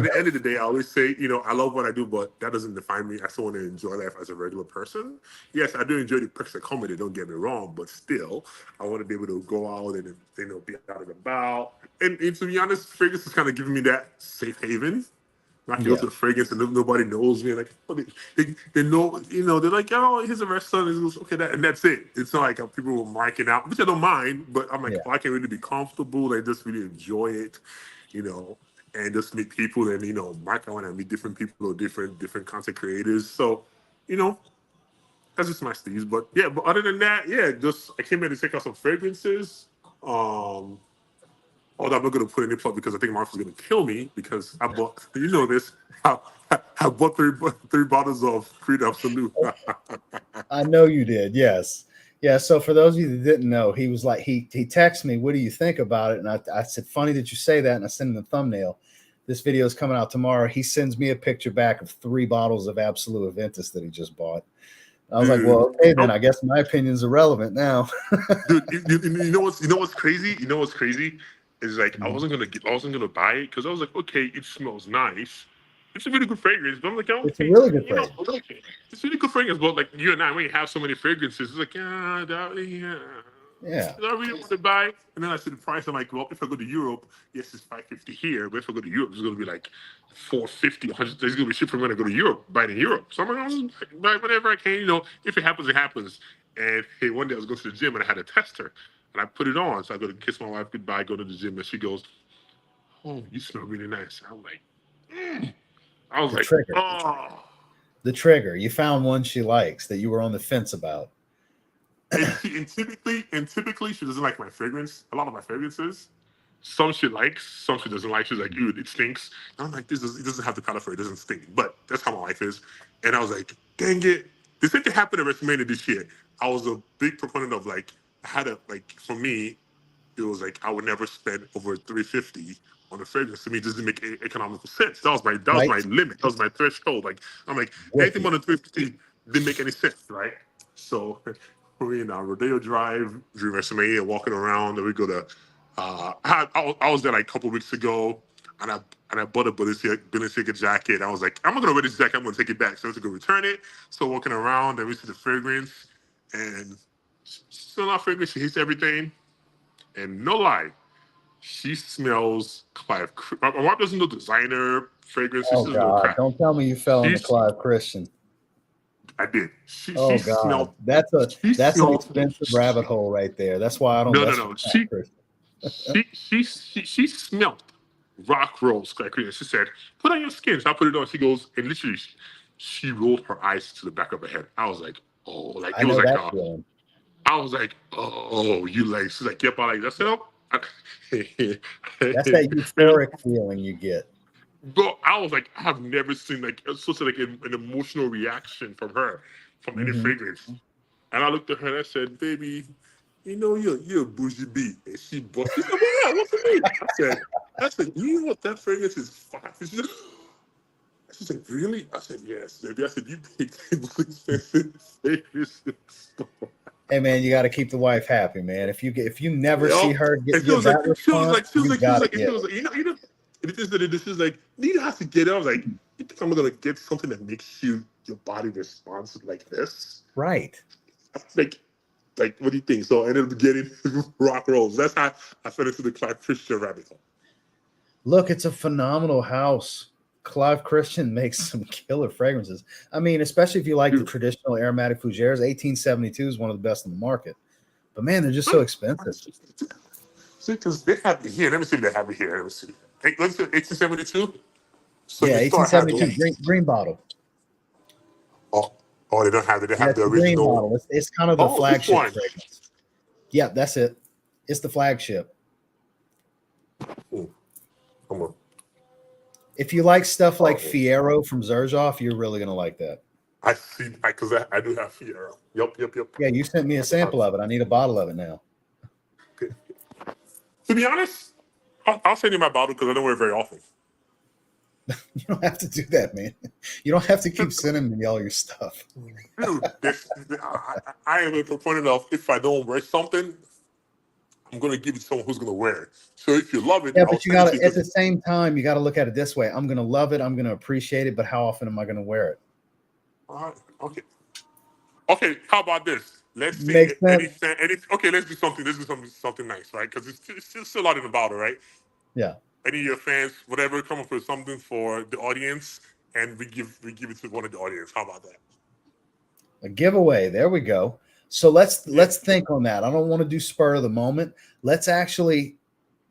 the end of the day, I always say, I love what I do, but that doesn't define me. I still want to enjoy life as a regular person. Yes, I do enjoy the perks that come with it. Don't get me wrong, but still, I want to be able to go out and be out and about. And to be honest, fragrance is kind of giving me that safe haven. I can go Yeah. to the fragrance and nobody knows me. Like, oh, they know, they're like, oh, here's a restaurant. And okay, and that's it. It's not like people were marking out, which I don't mind, but I'm like, Yeah. oh, I can really be comfortable and just really enjoy it, you know, and just meet people and, mark out when I meet different people or different content creators. So, you know, that's just my steez. But yeah, but other than that, yeah, just I came here to check out some fragrances. Um, although I'm not going to put any plug because I think Martha's going to kill me because I bought, you know this, I bought three bottles of Creed Absolute. I know you did. Yes. Yeah. So for those of you that didn't know, he was like, he texted me, what do you think about it? And I said, funny that you say that. And I sent him the thumbnail. This video is coming out tomorrow. He sends me a picture back of 3 bottles of Absolute Aventus that he just bought. I was like, well, okay, then I guess my opinion is irrelevant now. Dude, you know what's crazy? You know what's crazy is like I wasn't gonna buy it because I was like, okay, it smells nice. It's a really good fragrance, but I'm like, It's a really good you know, fragrance. okay. It's a really good fragrance, but like you and I, we have so many fragrances. It's like, yeah. Yeah. I really want to buy, and then I see the price. I'm like, well, if I go to Europe, yes, it's $550 here, but if I go to Europe, it's going to be like $450, $100. It's going to be cheaper when I go to Europe, buy it in Europe. So I'm like, buy whatever I can. You know, if it happens, it happens. And hey, one day I was going to the gym and I had a tester, and I put it on. So I go to kiss my wife goodbye, go to the gym, and she goes, "Oh, you smell really nice." I'm like, I was The like, trigger. oh. The trigger. You found one she likes that you were on the fence about. And typically, she doesn't like my fragrance. A lot of my fragrances, some she likes, some she doesn't like. She's like, "Dude, it stinks." And I'm like, it doesn't have the color for it. It doesn't stink." But that's how my wife is. And I was like, "Dang it!" This thing happened at WrestleMania this year. I was a big proponent of like, I had a like for me, it was like I would never spend over $350 on a fragrance. To me, it doesn't make economical sense. That was my limit. That was my threshold. Like I'm like anything more than $350 didn't make any sense, right? So we're in Rodeo Drive during WrestleMania, walking around, and we go to. I was there like a couple weeks ago, and I bought a Balenciaga jacket. I was like, I'm not gonna wear this jacket. I'm gonna take it back. So I have to go return it. So walking around, and we see the fragrance, and she's still not fragrance. She hates everything, and no lie, she smells Clive. My wife doesn't know designer fragrances. Oh She doesn't know God! crap. Don't tell me you fell into She's Clive Christian. I did. She Oh God, smelled. that's She an smelled. expensive rabbit hole right there. That's why I don't mess No. with Clive Christian. She smelled rock rolls. She said, "Put on your skin." So I put it on. She goes, and literally, she rolled her eyes to the back of her head. I was like, "Oh!" Like I it was know like, that feeling. I was like, "Oh, you like?" She's like, "Yep, I like that." That's that euphoric feeling you get. Bro, I was like, I have never seen like such like an emotional reaction from her from any fragrance. And I looked at her and I said, "Baby, you know you're a bougie bee." And she said, "What? What's the mean?" I said, "You know what that fragrance is fire." She said, "Really?" I said, "Yes, baby." I said, "You picked the most expensive fragrances in the store." Hey man, you got to keep the wife happy, man. If you never see Yep. her And give that response, you got to get it. this is like, you have to get it. I was like, you think I'm gonna get something that makes your body respond like this? Right. Like, what do you think? So I ended up getting rock rolls. That's how I fell into the Clive Christian rabbit hole. Look, it's a phenomenal house. Clive Christian makes some killer fragrances. I mean, especially if you like the traditional aromatic fougères, 1872 is one of the best in the market. But man, they're just so expensive. See, because they have it here. Let me see if they have it here. Let me see. Let's see, 1872. So Yeah, the store has 1872 green bottle. Oh, they don't have it. They Yeah, have it's the the green original. bottle. It's kind of the Oh, this flagship one. fragrance. Yeah, that's it. It's the flagship. Come on. If you like stuff like Fiero from Zaharoff, you're really gonna like that. I see, because I do have Fiero. Yep. Yeah, you sent me a sample of it. I need a bottle of it now. Okay. To be honest, I'll send you my bottle because I don't wear it very often. You don't have to do that, man. You don't have to keep sending me all your stuff. Dude, I am a proponent of if I don't wear something, I'm gonna give it to someone who's gonna wear it. So if you love it, Yeah, I'll but you send it got to to, at the same time, you got to look at it this way. I'm gonna love it. I'm gonna appreciate it. But how often am I gonna wear it? All right. Okay. How about this? Let's see. Makes sense. Okay, let's do something. Let's do something nice, right? Because it's still out in the bottle, right? Yeah. Any of your fans, whatever, come up with something for the audience, and we give it to one of the audience. How about that? A giveaway. There we go. So let's think on that. I don't want to do spur of the moment. Let's actually.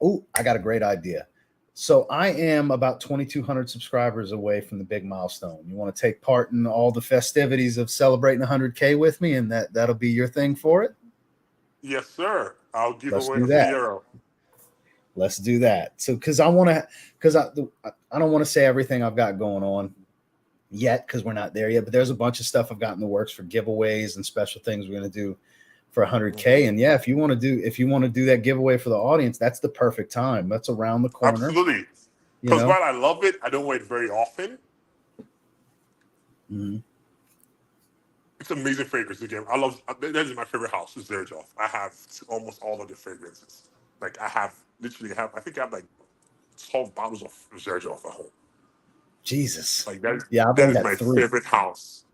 Oh, I got a great idea. So I am about 2,200 subscribers away from the big milestone. You want to take part in all the festivities of celebrating 100K with me, and that'll be your thing for it? Yes, sir. I'll give Let's away do a that. Fiero. Let's do that. So, because I don't want to say everything I've got going on yet because we're not there yet. But there's a bunch of stuff I've got in the works for giveaways and special things we're going to do for 100K. And yeah, if you want to do that giveaway for the audience, that's the perfect time. That's around the corner. Absolutely. Because while I love it, I don't wear it very often. Mm-hmm. It's an amazing fragrance again. That is my favorite house, is Zaharoff. I have almost all of the fragrances. Like I think I have like 12 bottles of Zaharoff at home. Jesus. Like that, yeah, that is my favorite house.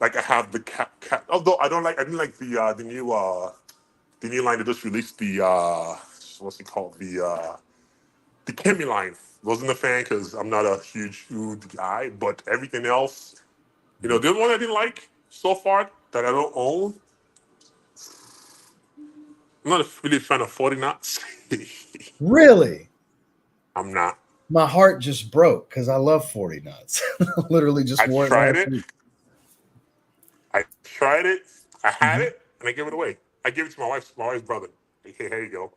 Like I have the cat. Although I didn't like the new line that just released the what's it called, the Chemi line. Wasn't a fan because I'm not a huge food guy, but everything else, the only one I didn't like so far that I don't own. I'm not really a fan of 40 knots. Really? I'm not. My heart just broke because I love 40 knots. Literally just wore it last week. I tried it. I had it, and I gave it away. I gave it to my wife's brother. Hey, here you go.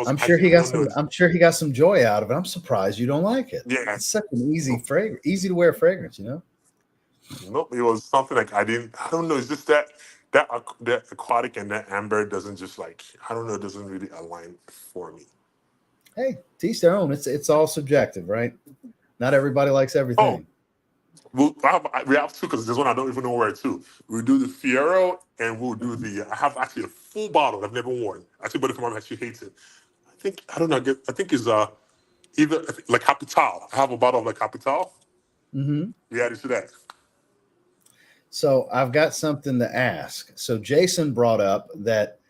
I'm sure he got some joy out of it. I'm surprised you don't like it. Yeah, it's such an easy fragrance, easy to wear fragrance. Nope, it was something like I don't know. It's just that aquatic and that amber doesn't just doesn't really align for me. Hey, to each their own. It's all subjective, right? Not everybody likes everything. Well, we have two because there's one I don't even know where to. We'll do the Fiero and we'll do the. I have actually a full bottle I've never worn. Actually, but if my mom actually hates it, I don't know. I think it's either like Capital. I have a bottle of like Capital. Mm-hmm. We added to that. So I've got something to ask. So Jason brought up that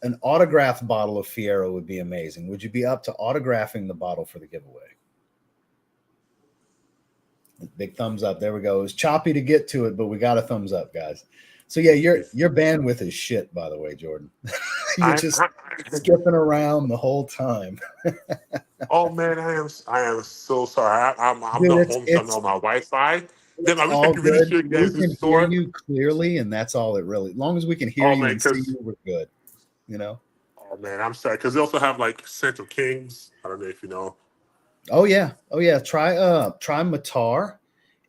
an autographed bottle of Fiero would be amazing. Would you be up to autographing the bottle for the giveaway? Big thumbs up. There we go. It was choppy to get to it, but we got a thumbs up, guys. So yeah, your bandwidth is shit, by the way, Jordan. You're just skipping around the whole time. Oh man, I am so sorry. I'm not home, so I'm on my Wi-Fi. Then I wish I could really show you guys the store. We can hear you clearly, and that's all it really. As long as we can hear you and see you, we're good. Oh man, I'm sorry because they also have like Central Kings. I don't know if you know. Oh yeah. Try Matar.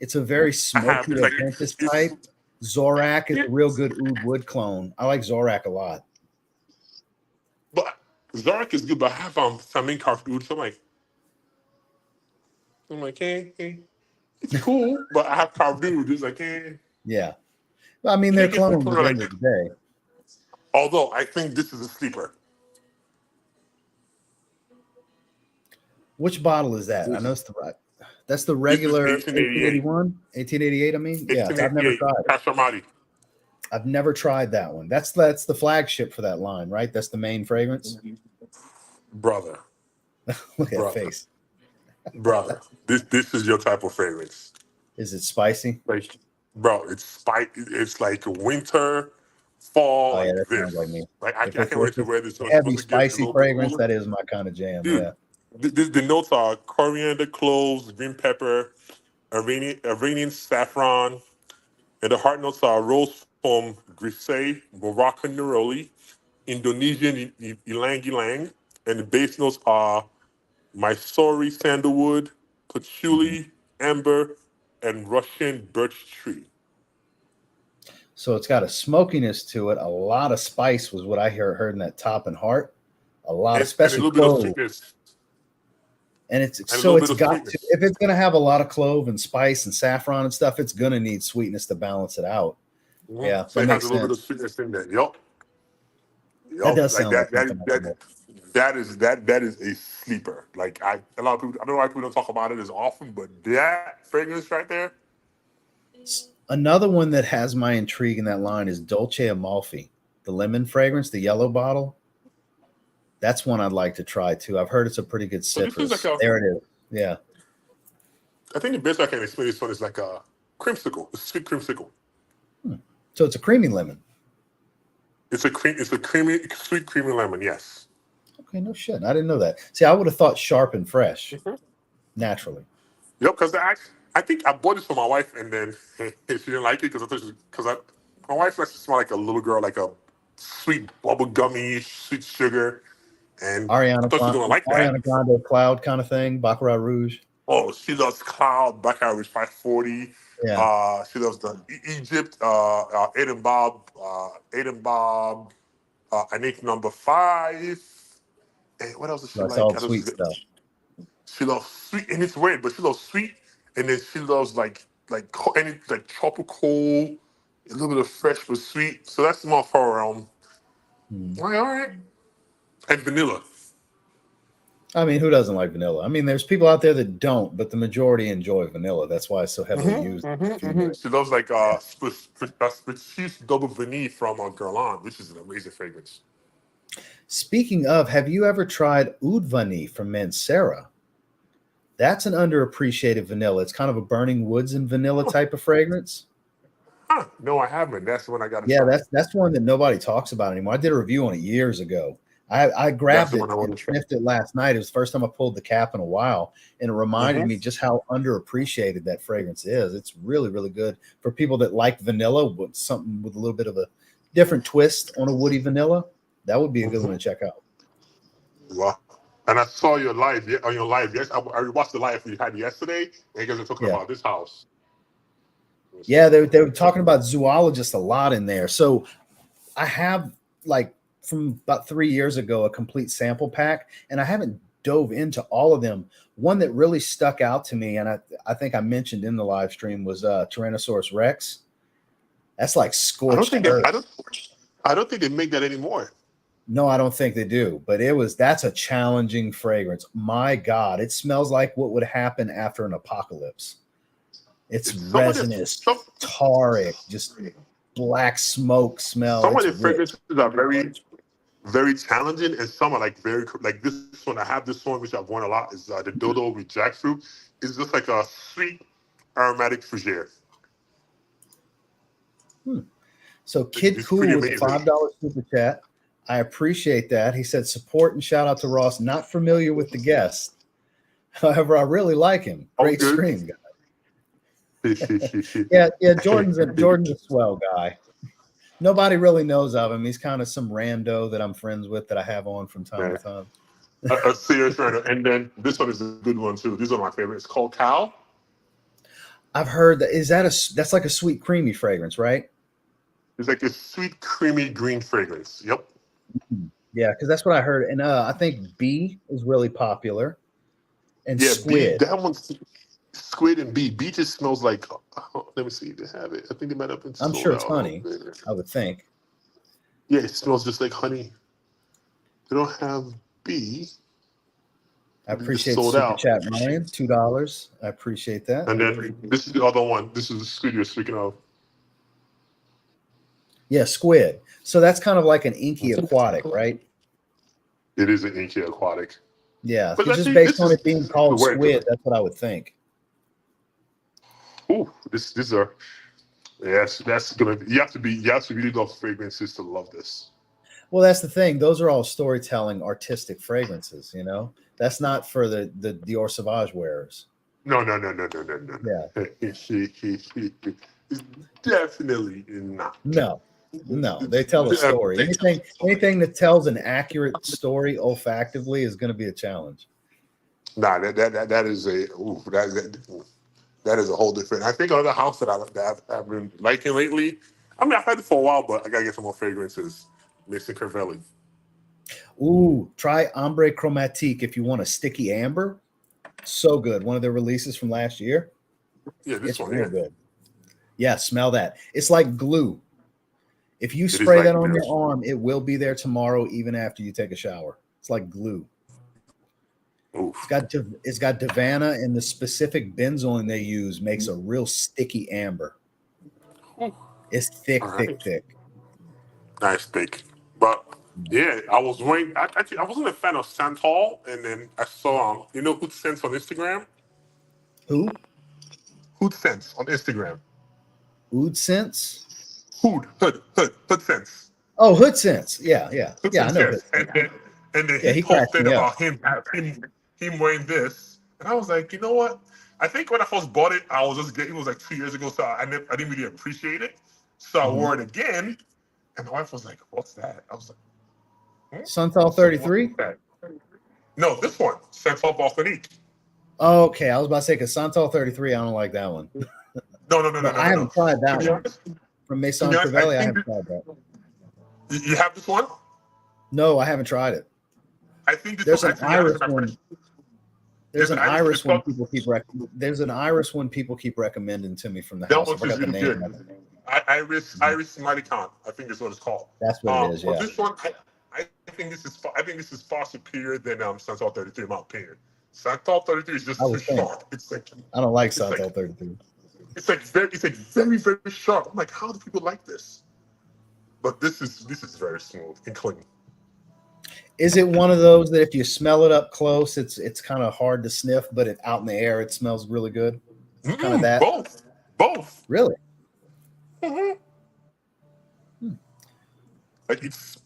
It's a very smoky apprentice type. Zorak is a real good oud wood clone. I like Zorak a lot. But Zorak is good, but I have Samin carved oud, so I'm like, hey, it's cool, but I have carved oud. It's like, hey. Yeah. Well, I mean, they're clones at the end of the day. Although I think this is a sleeper. Which bottle is that? I know it's that's the regular 1881, 1888. I mean, yeah, I've never tried it. I've never tried that one. That's the flagship for that line, right? That's the main fragrance. Brother, look at that face. Brother, this is your type of fragrance. Is it spicy? Like, bro, it's spicy. It's like winter, fall. Oh yeah, that sounds like me. I can't wait to wear this. Heavy, spicy fragrance. That is my kind of jam. Dude, yeah. The notes are coriander, cloves, green pepper, Iranian saffron, and the heart notes are rose foam, grisay, Moroccan neroli, Indonesian ylang ylang, and the base notes are Mysore sandalwood, patchouli, amber, and Russian birch tree. So it's got a smokiness to it. A lot of spice was what I heard in that top and heart. A lot of special and a little bit of sweetness. And it's got to, if it's going to have a lot of clove and spice and saffron and stuff, it's going to need sweetness to balance it out. Mm-hmm. Yeah, so it has a little bit of sweetness in there. Yep. That does sound like that is a sleeper. Like a lot of people, I don't know why people don't talk about it as often, but that fragrance right there. Another one that has my intrigue in that line is Dolce Amalfi, the lemon fragrance, the yellow bottle. That's one I'd like to try too. I've heard it's a pretty good citrus. There it is. Yeah. I think the best I can explain this one is like a creamsicle, a sweet creamsicle. So it's a creamy lemon. It's a creamy, sweet creamy lemon. Yes. Okay, no shit. I didn't know that. See, I would have thought sharp and fresh, naturally. Yep, because I think I bought this for my wife, and then she didn't like it because my wife likes to smell like a little girl, like a sweet bubble gummy, sweet sugar. And I Ariana thought she was gonna like that. Ariana Grande Cloud kind of thing, Baccarat Rouge. Oh, she loves Cloud, Black Irish 540. Yeah, She loves the Egypt, Aiden Bob, I think number 5. And what else does she that's like? all I know sweet stuff. she loves sweet, and it's weird, but she loves sweet, and then she loves any like tropical, a little bit of fresh but sweet. So that's more for her realm. Hmm. All right. And vanilla. I mean, who doesn't like vanilla? I mean, there's people out there that don't, but the majority enjoy vanilla. That's why it's so heavily used. She loves like Spritz Double Vanille from Guerlain, which is an amazing fragrance. Speaking of, have you ever tried Oud Vanille from Mancera? That's an underappreciated vanilla. It's kind of a burning woods and vanilla type of fragrance. Huh? No, I haven't. That's the one I got to Yeah, try. that's one that nobody talks about anymore. I did a review on it years ago. I That's grabbed the it one I want and to try. sniffed it last night. It was the first time I pulled the cap in a while, and it reminded me just how underappreciated that fragrance is. It's really, really good for people that like vanilla with something with a little bit of a different twist on a woody vanilla. That would be a good one to check out. Wow. And I saw your live on your live. Yes, I watched the live you had yesterday, and you guys are talking Yeah. about this house. Yeah, they were talking about zoologists a lot in there. So I have like from about 3 years ago a complete sample pack, and I haven't dove into all of them. One that really stuck out to me, and I think I mentioned in the live stream, was Tyrannosaurus Rex. That's like I don't scorched think earth. I don't think they make that anymore. No, I don't think they do, but that's a challenging fragrance. My God, it smells like what would happen after an apocalypse. It's Some of the resinous, taric, just black smoke smell. some of It's the rich. fragrances are very very challenging, and some are like very like this one. I have this one which I've worn a lot is the Dodo with jackfruit. It's just like a sweet aromatic fougere. So Kid It's Cool pretty with the amazing. $5 super chat. I appreciate that. He said support and shout out to Ross. Not familiar with the guest. However, I really like him. Great good. stream, guy. Yeah. Jordan's a swell guy. Nobody really knows of him. He's kind of some rando that I'm friends with that I have on from time to time. A serious runner. And then this one is a good one too. These are my favorites. It's called Cow. I've heard that's like a sweet creamy fragrance, right? It's like a sweet, creamy green fragrance. Yep. Yeah, because that's what I heard. And I think B is really popular. And Yeah, Squid. That one's Squid and B. B just smells like. Let me see. They have it. I think they might have been I'm sold sure it's out. honey, I would think. Yeah, it smells just like honey. They don't have B. I appreciate sold super out. chat, Ryan. $2. I appreciate that. And then this is the other one. This is the Squid you're speaking of. Yeah, Squid. So that's kind of like an inky aquatic, right? It is an inky aquatic. Yeah, But just based on it being called weird. Squid, that's what I would think. Ooh, these are. Yes, that's gonna. You have to really love fragrances to love this. Well, that's the thing. Those are all storytelling, artistic fragrances. You know, that's not for the Dior Sauvage wearers. No. Yeah. Definitely not. No. They tell a story. Anything that tells an accurate story olfactively is going to be a challenge. Nah, that is that is a whole different. I think another house that I've been liking lately. I mean, I've had it for a while, but I gotta get some more fragrances. Mason Cervelli. Ooh, try Ombre Chromatique if you want a sticky amber. So good. One of their releases from last year. Yeah, It's real good. Yeah, smell that. It's like glue. If you It spray like that on your arm, it will be there tomorrow, even after you take a shower. It's like glue. Oof. It's got Davana, and the specific benzoin they use makes a real sticky amber. It's thick. Nice thick. But yeah, I was wearing. Actually, I wasn't a fan of SCENTual, and then I saw Hood Sense on Instagram. Who? Hood Sense on Instagram. Hood Sense. Hood Sense. Oh, Hood Sense. Yeah. Hood I know. Sense, yes. And then he posted about him wearing this, and I was like, you know what? I think when I first bought it, I was just getting. It was like 2 years ago, so I didn't really appreciate it. So I wore it again, and my wife was like, "What's that?" I was like, Suntal 33. No, this one, SCENTual Volcanique. Okay, I was about to say because SCENTual 33, I don't like that one. No. I haven't tried that one. Honest, From Maison Crivelli, I haven't tried that. You have this one? No, I haven't tried it. I think this there's one, an iris one. There's an iris one people keep recommending to me from the house. I forgot the name. Good. Iris Maricon. I think that's what it's called. That's what it is. Yeah. But this one, I think this is far superior than SCENTual 33 in my opinion. SCENTual 33 is just too sharp. It's like I don't like SCENTual 33. It's like very very sharp. I'm like, how do people like this? But this is very smooth and clean. Is it one of those that if you smell it up close, it's kind of hard to sniff, but out in the air it smells really good? Kind of that. Both. Really? Like it's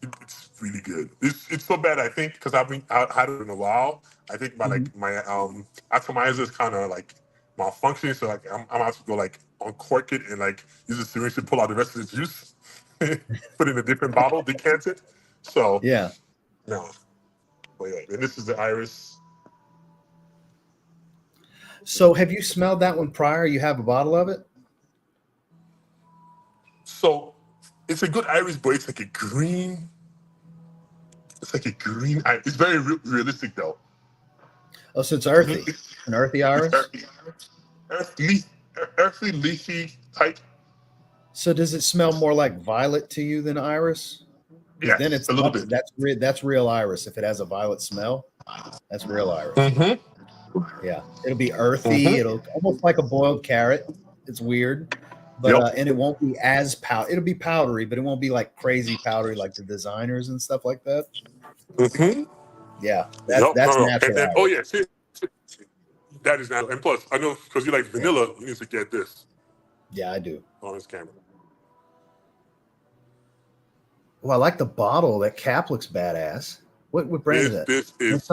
really good. It's so bad I think because I've had it in a while. I think my like my atomizer is kind of like malfunctioning, so like I'm about to go like uncork it and like use a syringe to pull out the rest of the juice, put it in a different bottle, decant it. So yeah. No. Wait, and this is the iris. So have you smelled that one prior? You have a bottle of it? So it's a good iris, but it's like a green. It's like a green. It's very realistic though. Oh, so it's earthy. An earthy iris? Earthy, leafy type. So does it smell more like violet to you than iris? Yeah, then it's a little bit. That's real iris. If it has a violet smell, that's real iris. Yeah, it'll be earthy. It'll almost like a boiled carrot. It's weird, but and it won't be as powder. It'll be powdery, but it won't be like crazy powdery like the designers and stuff like that. Yeah, that's natural. And then, see, that is natural. And plus, I know because you like vanilla, you need to get this. Yeah, I do. On this camera. Well, I like the bottle. That cap looks badass. What brand is that? This is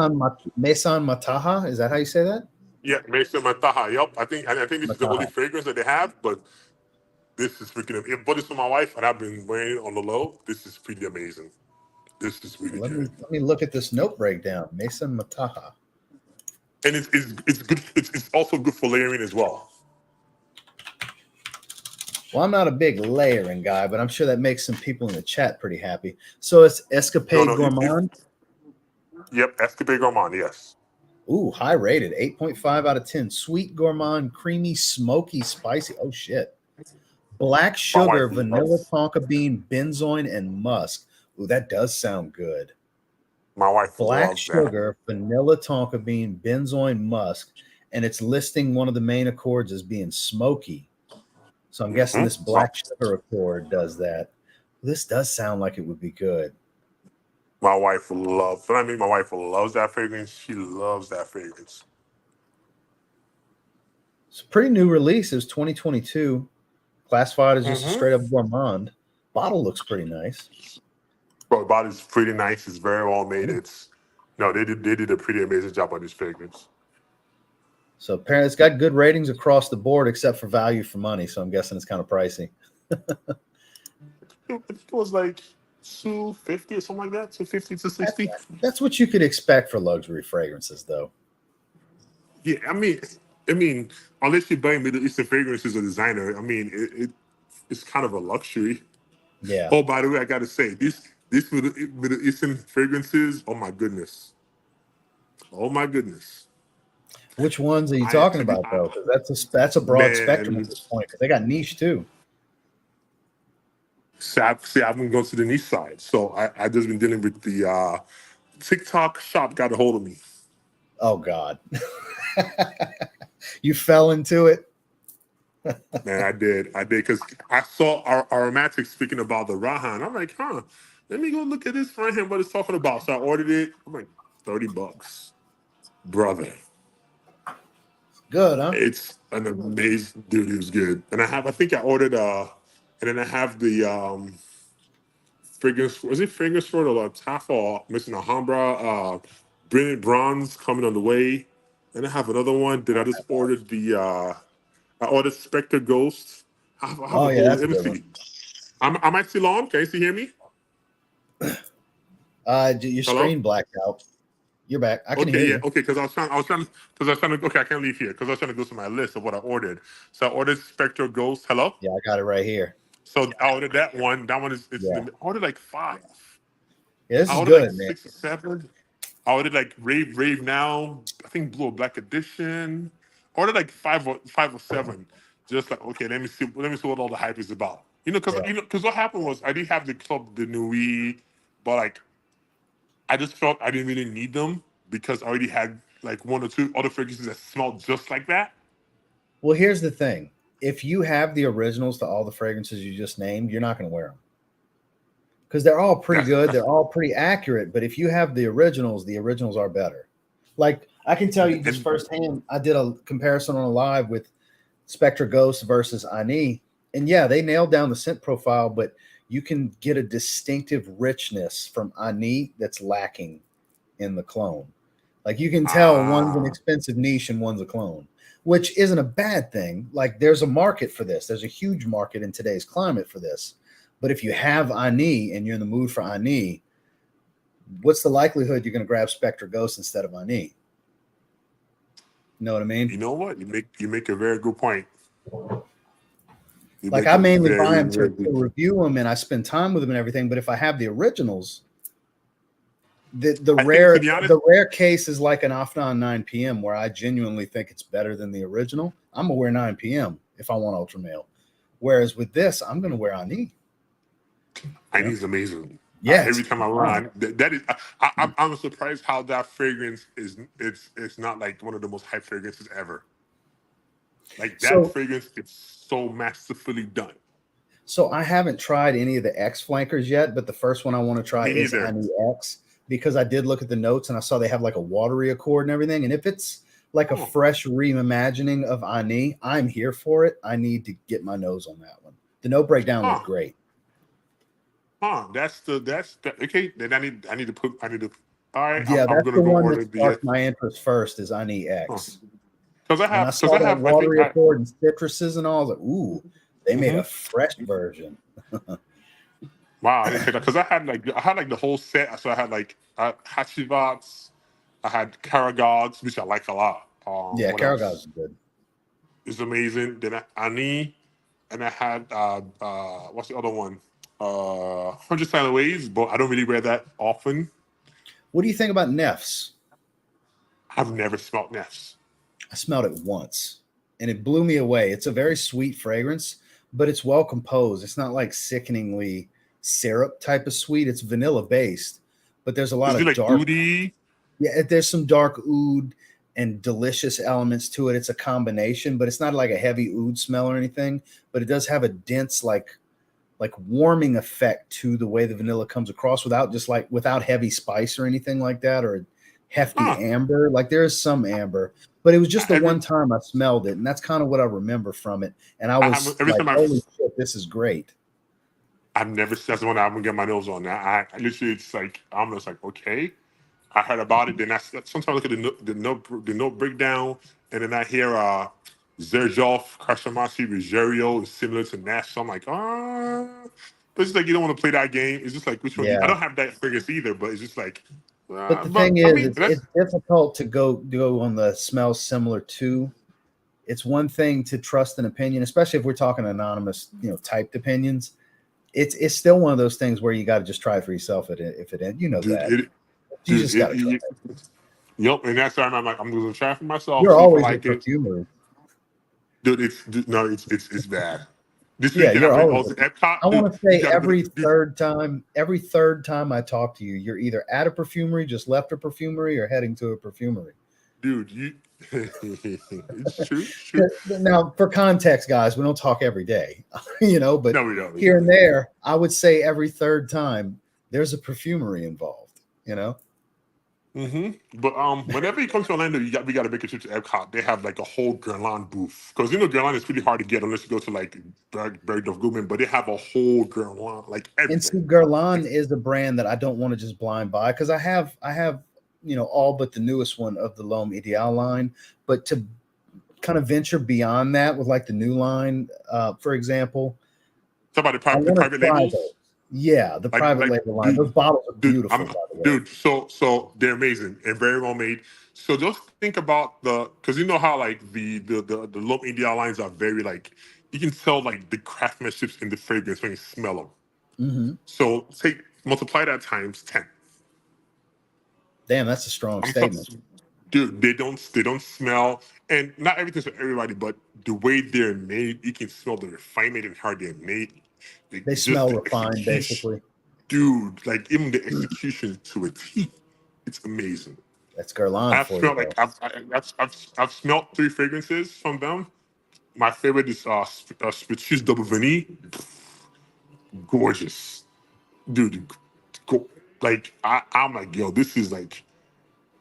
Maison Mataha. Is that how you say that? Yeah, Maison Mataha. Yep. I think this is the only fragrance that they have, but this is freaking. I bought this for my wife, and I've been wearing it on the low. This is pretty amazing. This is really good. Let me look at this note breakdown. Maison Mataha. And it's good. It's also good for layering as well. Well, I'm not a big layering guy, but I'm sure that makes some people in the chat pretty happy. So it's Escapade Gourmand? Yep, Escapade Gourmand, yes. Ooh, high rated, 8.5 out of 10. Sweet gourmand, creamy, smoky, spicy. Oh, shit. Black sugar, vanilla, tonka bean, benzoin, and musk. Ooh, that does sound good. My wife Black sugar, vanilla, tonka bean, benzoin, musk. And it's listing one of the main accords as being smoky. So I'm guessing this black sugar accord does that. This does sound like it would be good. My wife loves. My wife loves that fragrance. She loves that fragrance. It's a pretty new release. It was 2022. Classified as just a straight up gourmand. Bottle looks pretty nice. Bro, the bottle's pretty nice. It's very well made. They did a pretty amazing job on this fragrance. So apparently it's got good ratings across the board, except for value for money. So I'm guessing it's kind of pricey. It was like $250 or something like that. $250 to $260. That's what you could expect for luxury fragrances, though. Yeah, I mean, unless you're buying Middle Eastern fragrances as a designer, it's kind of a luxury. Yeah. Oh, by the way, I gotta say, these Middle Eastern fragrances. Oh my goodness. Which ones are you talking about, though? Because that's a broad spectrum at this point. Because they got niche too. See, I've been going to the niche side, so I just been dealing with the TikTok shop. Got a hold of me. Oh God, you fell into it. Man, I did because I saw our aromatics speaking about the Roja, and I'm like, let me go look at this for him. What it's talking about. So I ordered it. I'm like, $30, brother. Good, huh? It's an amazing, dude. It was good. And I think I ordered and then I have the fragrance. Was it fragrance for the Tafa or missing Alhambra? Brilliant Bronze coming on the way. And I have another one that I just ordered. I ordered Spectre Ghost. That's a good one. Am I still on? Can you still hear me? Your screen blacked out. You're back. I can Okay, hear yeah, you. okay, because okay, I can't leave here because I was trying to go to my list of what I ordered. So I ordered Spectral Ghost. Hello? Yeah, I got it right here. So I ordered that one. That one is Yeah. I ordered like 5. Yeah, this I is ordered like good, man. 6 or 7. I ordered like Rave Now. I think Blue or Black Edition. I ordered like 5 or 7. Just like, okay, let me see what all the hype is about. Yeah. Because what happened was I didn't have the Club de Nuit, but like I just felt I didn't really need them because I already had like 1 or 2 other fragrances that smelled just like that. Well, here's the thing. If you have the originals to all the fragrances you just named, you're not going to wear them. Because they're all pretty good. They're all pretty accurate. But if you have the originals are better. Like I can tell you just firsthand, I did a comparison on a live with Spectra Ghost versus Ani. And yeah, they nailed down the scent profile, but you can get a distinctive richness from Ani that's lacking in the clone. Like you can tell one's an expensive niche and one's a clone, which isn't a bad thing. Like there's a market for this. There's a huge market in today's climate for this. But if you have Ani and you're in the mood for Ani, what's the likelihood you're going to grab Spectra Ghost instead of Ani? You know what I mean? You know what? You make a very good point. Like I mainly buy them to review them and I spend time with them and everything. But if I have the originals, the rare case is like an Afnan 9 p.m. where I genuinely think it's better than the original. I'm gonna wear 9 p.m. if I want ultra male. Whereas with this, I'm gonna wear Ani. Ani is amazing. Yeah, every time I run, that is. I'm surprised how that fragrance is. It's not like one of the most hype fragrances ever. Like that fragrance, it's so masterfully done. So I haven't tried any of the X flankers yet, but the first one I want to try is Ani X because I did look at the notes and I saw they have like a watery accord and everything. And if it's like a fresh reimagining of Ani, I'm here for it. I need to get my nose on that one. The note breakdown was great. That's okay. Then I need to. All right. Yeah, that's the one that sparked my interest first is Ani X. Because I saw that watery accord and citruses and all. I was like, ooh, they made a fresh version. Wow, I didn't say that because I had like the whole set. So I had like Hachivats, I had Karagogs, which I like a lot. Yeah, Karagogs is good. It's amazing. Then Ani, and I had what's the other one? 100 Silent Ways, but I don't really wear that often. What do you think about Neffs? I've never smelled Neffs. I smelled it once and it blew me away. It's a very sweet fragrance, but it's well composed. It's not like sickeningly syrup type of sweet. It's vanilla based, but there's a lot of dark. Oody? Yeah, there's some dark oud and delicious elements to it. It's a combination, but it's not like a heavy oud smell or anything, but it does have a dense like warming effect to the way the vanilla comes across without heavy spice or anything like that, or hefty amber. Like there is some amber, but it was just the one time I smelled it, and that's kind of what I remember from it. And I was holy shit, this is great. I've never. That's the one I'm gonna get my nose on. Now I literally, it's like I'm just like, okay, I heard about it. Then sometimes I look at the note breakdown, and then I hear Zaharoff, Krashamasi, Rogerio is similar to Nash. So I'm like, but it's like you don't want to play that game. It's just like which one? I don't have that fragrance either, but it's just like. But the thing is, it's difficult to go on the smells similar to. It's one thing to trust an opinion, especially if we're talking anonymous, typed opinions. It's still one of those things where you got to just try it for yourself. If it ends, that. You just got to try it. Yep, and that's why I'm like, I'm going to try it for myself. You're always a perfumer. Dude, it's bad. This week, you're always Epcot. I want to say every third time I talk to you, you're either at a perfumery, just left a perfumery, or heading to a perfumery. Dude, it's true. Now, for context, guys, we don't talk every day, but no, we don't. Here and there, I would say every third time there's a perfumery involved, But whenever you come to Orlando, we got to make a trip to Epcot. They have like a whole Guerlain booth because Guerlain is pretty hard to get unless you go to like Berg of Goodman. But they have a whole Guerlain, like everything. And see, Guerlain is a brand that I don't want to just blind buy because I have all but the newest one of the L'Homme Ideal line, but to kind of venture beyond that with like the new line, for example. Talk about the private labels. Yeah, the private label line. Those bottles are beautiful, by the dude. So they're amazing and very well made. So just think about because you know how like the low media lines are very like you can tell like the craftsmanship in the fragrance when you smell them. Mm-hmm. So multiply that times 10. Damn, that's a strong statement. Dude, they don't smell, and not everything's for everybody, but the way they're made, you can smell the refinement and how they're made. They Just smell the refined, execution, basically. dude. Like even the execution to a T, it's amazing. That's Guerlain I've for you, smelled like I've smelled 3 fragrances from them. My favorite is Spitz's Double Vanille. Gorgeous, dude. Like I'm like, yo, this is like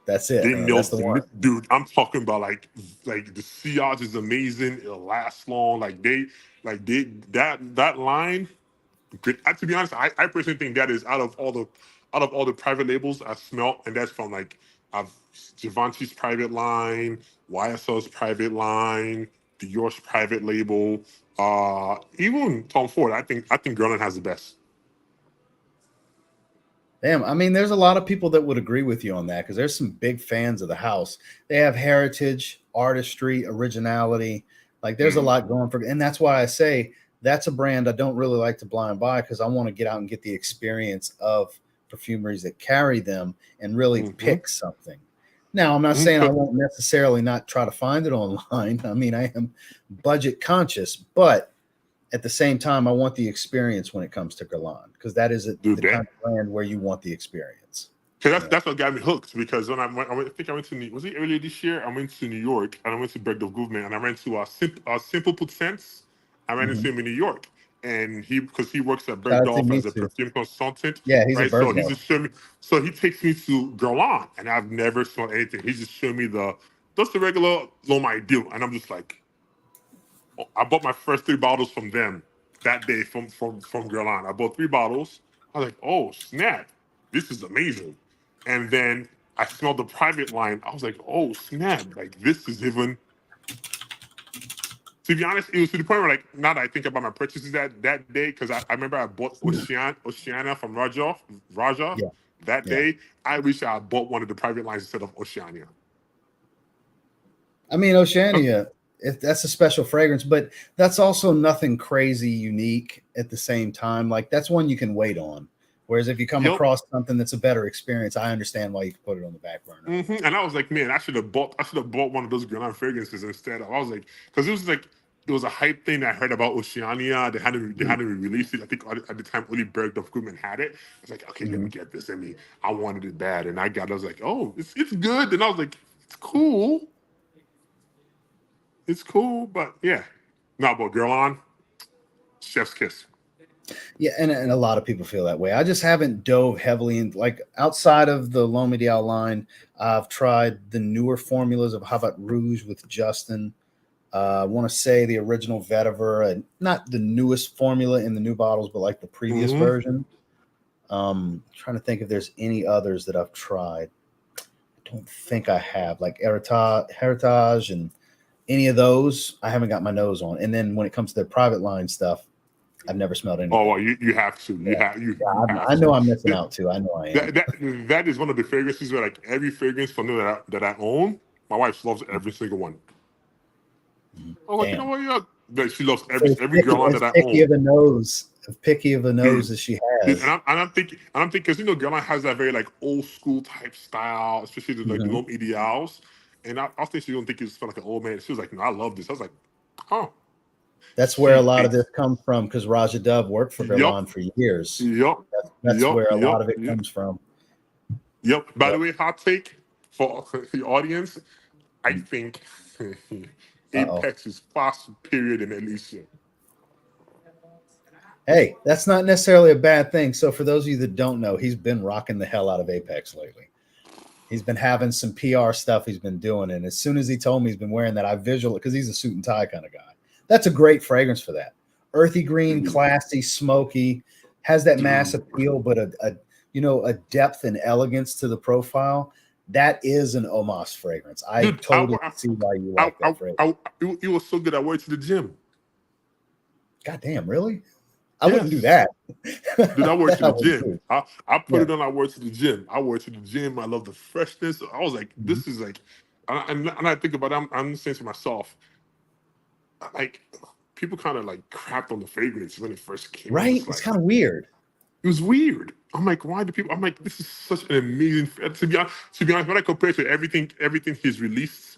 that's it, they man. That's nailed the one. dude. I'm talking about like the sillage is amazing. It'll last long. They that line. To be honest, I personally think that is out of all the private labels I've smelt, and that's from like I've Givenchy's private line, YSL's private line, Dior's private label, even Tom Ford. I think Guerlain has the best. Damn, I mean, there's a lot of people that would agree with you on that because there's some big fans of the house. They have heritage, artistry, originality. Like there's a lot going for, and that's why I say that's a brand I don't really like to blind buy because I want to get out and get the experience of perfumeries that carry them and really pick something. Now, I'm not saying I won't necessarily not try to find it online. I mean, I am budget conscious, but at the same time, I want the experience when it comes to Guerlain because that is the kind of brand where you want the experience. Because that's what got me hooked. Because when I think I went to was it earlier this year? I went to New York and I went to Bergdorf Goodman and I ran to Simple Put Sense. I ran into him in New York, and because he works at Bergdorf as a perfume consultant. Yeah, he's right. a Bergdorf. So he just showed me. So he takes me to Guerlain, and I've never smelled anything. He just showed me just the regular L'Homme Ideal, and I'm just like, I bought my first 3 bottles from them that day from Guerlain. I bought 3 bottles. I was like, oh snap, this is amazing. And then I smelled the private line. I was like, oh snap, like this is even. To be honest, it was to the point where like now that I think about my purchases that day, because I remember I bought Oceania from Roja that day. I wish I had bought one of the private lines instead of Oceania. I mean, Oceania. That's a special fragrance, but that's also nothing crazy unique at the same time. Like that's one you can wait on. Whereas if you come across something that's a better experience, I understand why you put it on the back burner. And I was like, man, I should have bought one of those Guerlain fragrances instead. I was like, because it was a hype thing I heard about Oceania. They hadn't released it. I think at the time only Bergdorf Goodman had it. I was like, okay, let me get this. I wanted it bad, and I was like, oh, it's good. And I was like, it's cool. It's cool, but yeah. No, but Guerlain, chef's kiss. Yeah, and a lot of people feel that way. I just haven't dove heavily in, like outside of the L'Homme Ideal line. I've tried the newer formulas of Havat Rouge with Justin. I want to say the original vetiver, and not the newest formula in the new bottles, but like the previous version. Trying to think if there's any others that I've tried. I don't think I have, like Heritage and any of those. I haven't got my nose on. And then when it comes to the private line stuff, I've never smelled anything. Oh, well, you have to. I know I'm missing out too. I know I am. That is one of the fragrances where like every fragrance from them that I own, my wife loves every single one. Oh, like, you know what? Yeah, she loves every Guerlain that I own. Picky of a nose as she has. And I'm thinking, because Guerlain has that very like old school type style, especially the like L'Homme Ideals. And I think she don't think it's like an old man. She was like, no, I love this. I was like, oh. That's where a lot of this comes from because Raja Dove worked for Guerlain for years. That's where a lot of it comes from. By the way, hot take for the audience, I think Apex is far superior than Elysium. Hey, that's not necessarily a bad thing. So for those of you that don't know, he's been rocking the hell out of Apex lately. He's been having some PR stuff he's been doing. And as soon as he told me he's been wearing that, I visual because he's a suit and tie kind of guy. That's a great fragrance for that. Earthy green, classy, smoky, has that mass appeal, but a depth and elegance to the profile. That is an Omos fragrance. I totally see why you like that fragrance. It was so good I went to the gym. God damn, really? I wouldn't do that. Dude, I wore it to I the wouldn't gym. do. I put it on. I wore it to the gym. I wore it to the gym. I love the freshness. I was like, Mhm. this is like, and I think about it, I'm saying to myself, like, people kind of like crapped on the fragrance when it first came. I'm Right? just It's like, kind of weird. it was weird. I'm like, why do people? I'm like, this is such an amazing. To be honest, when I compare it to everything he's released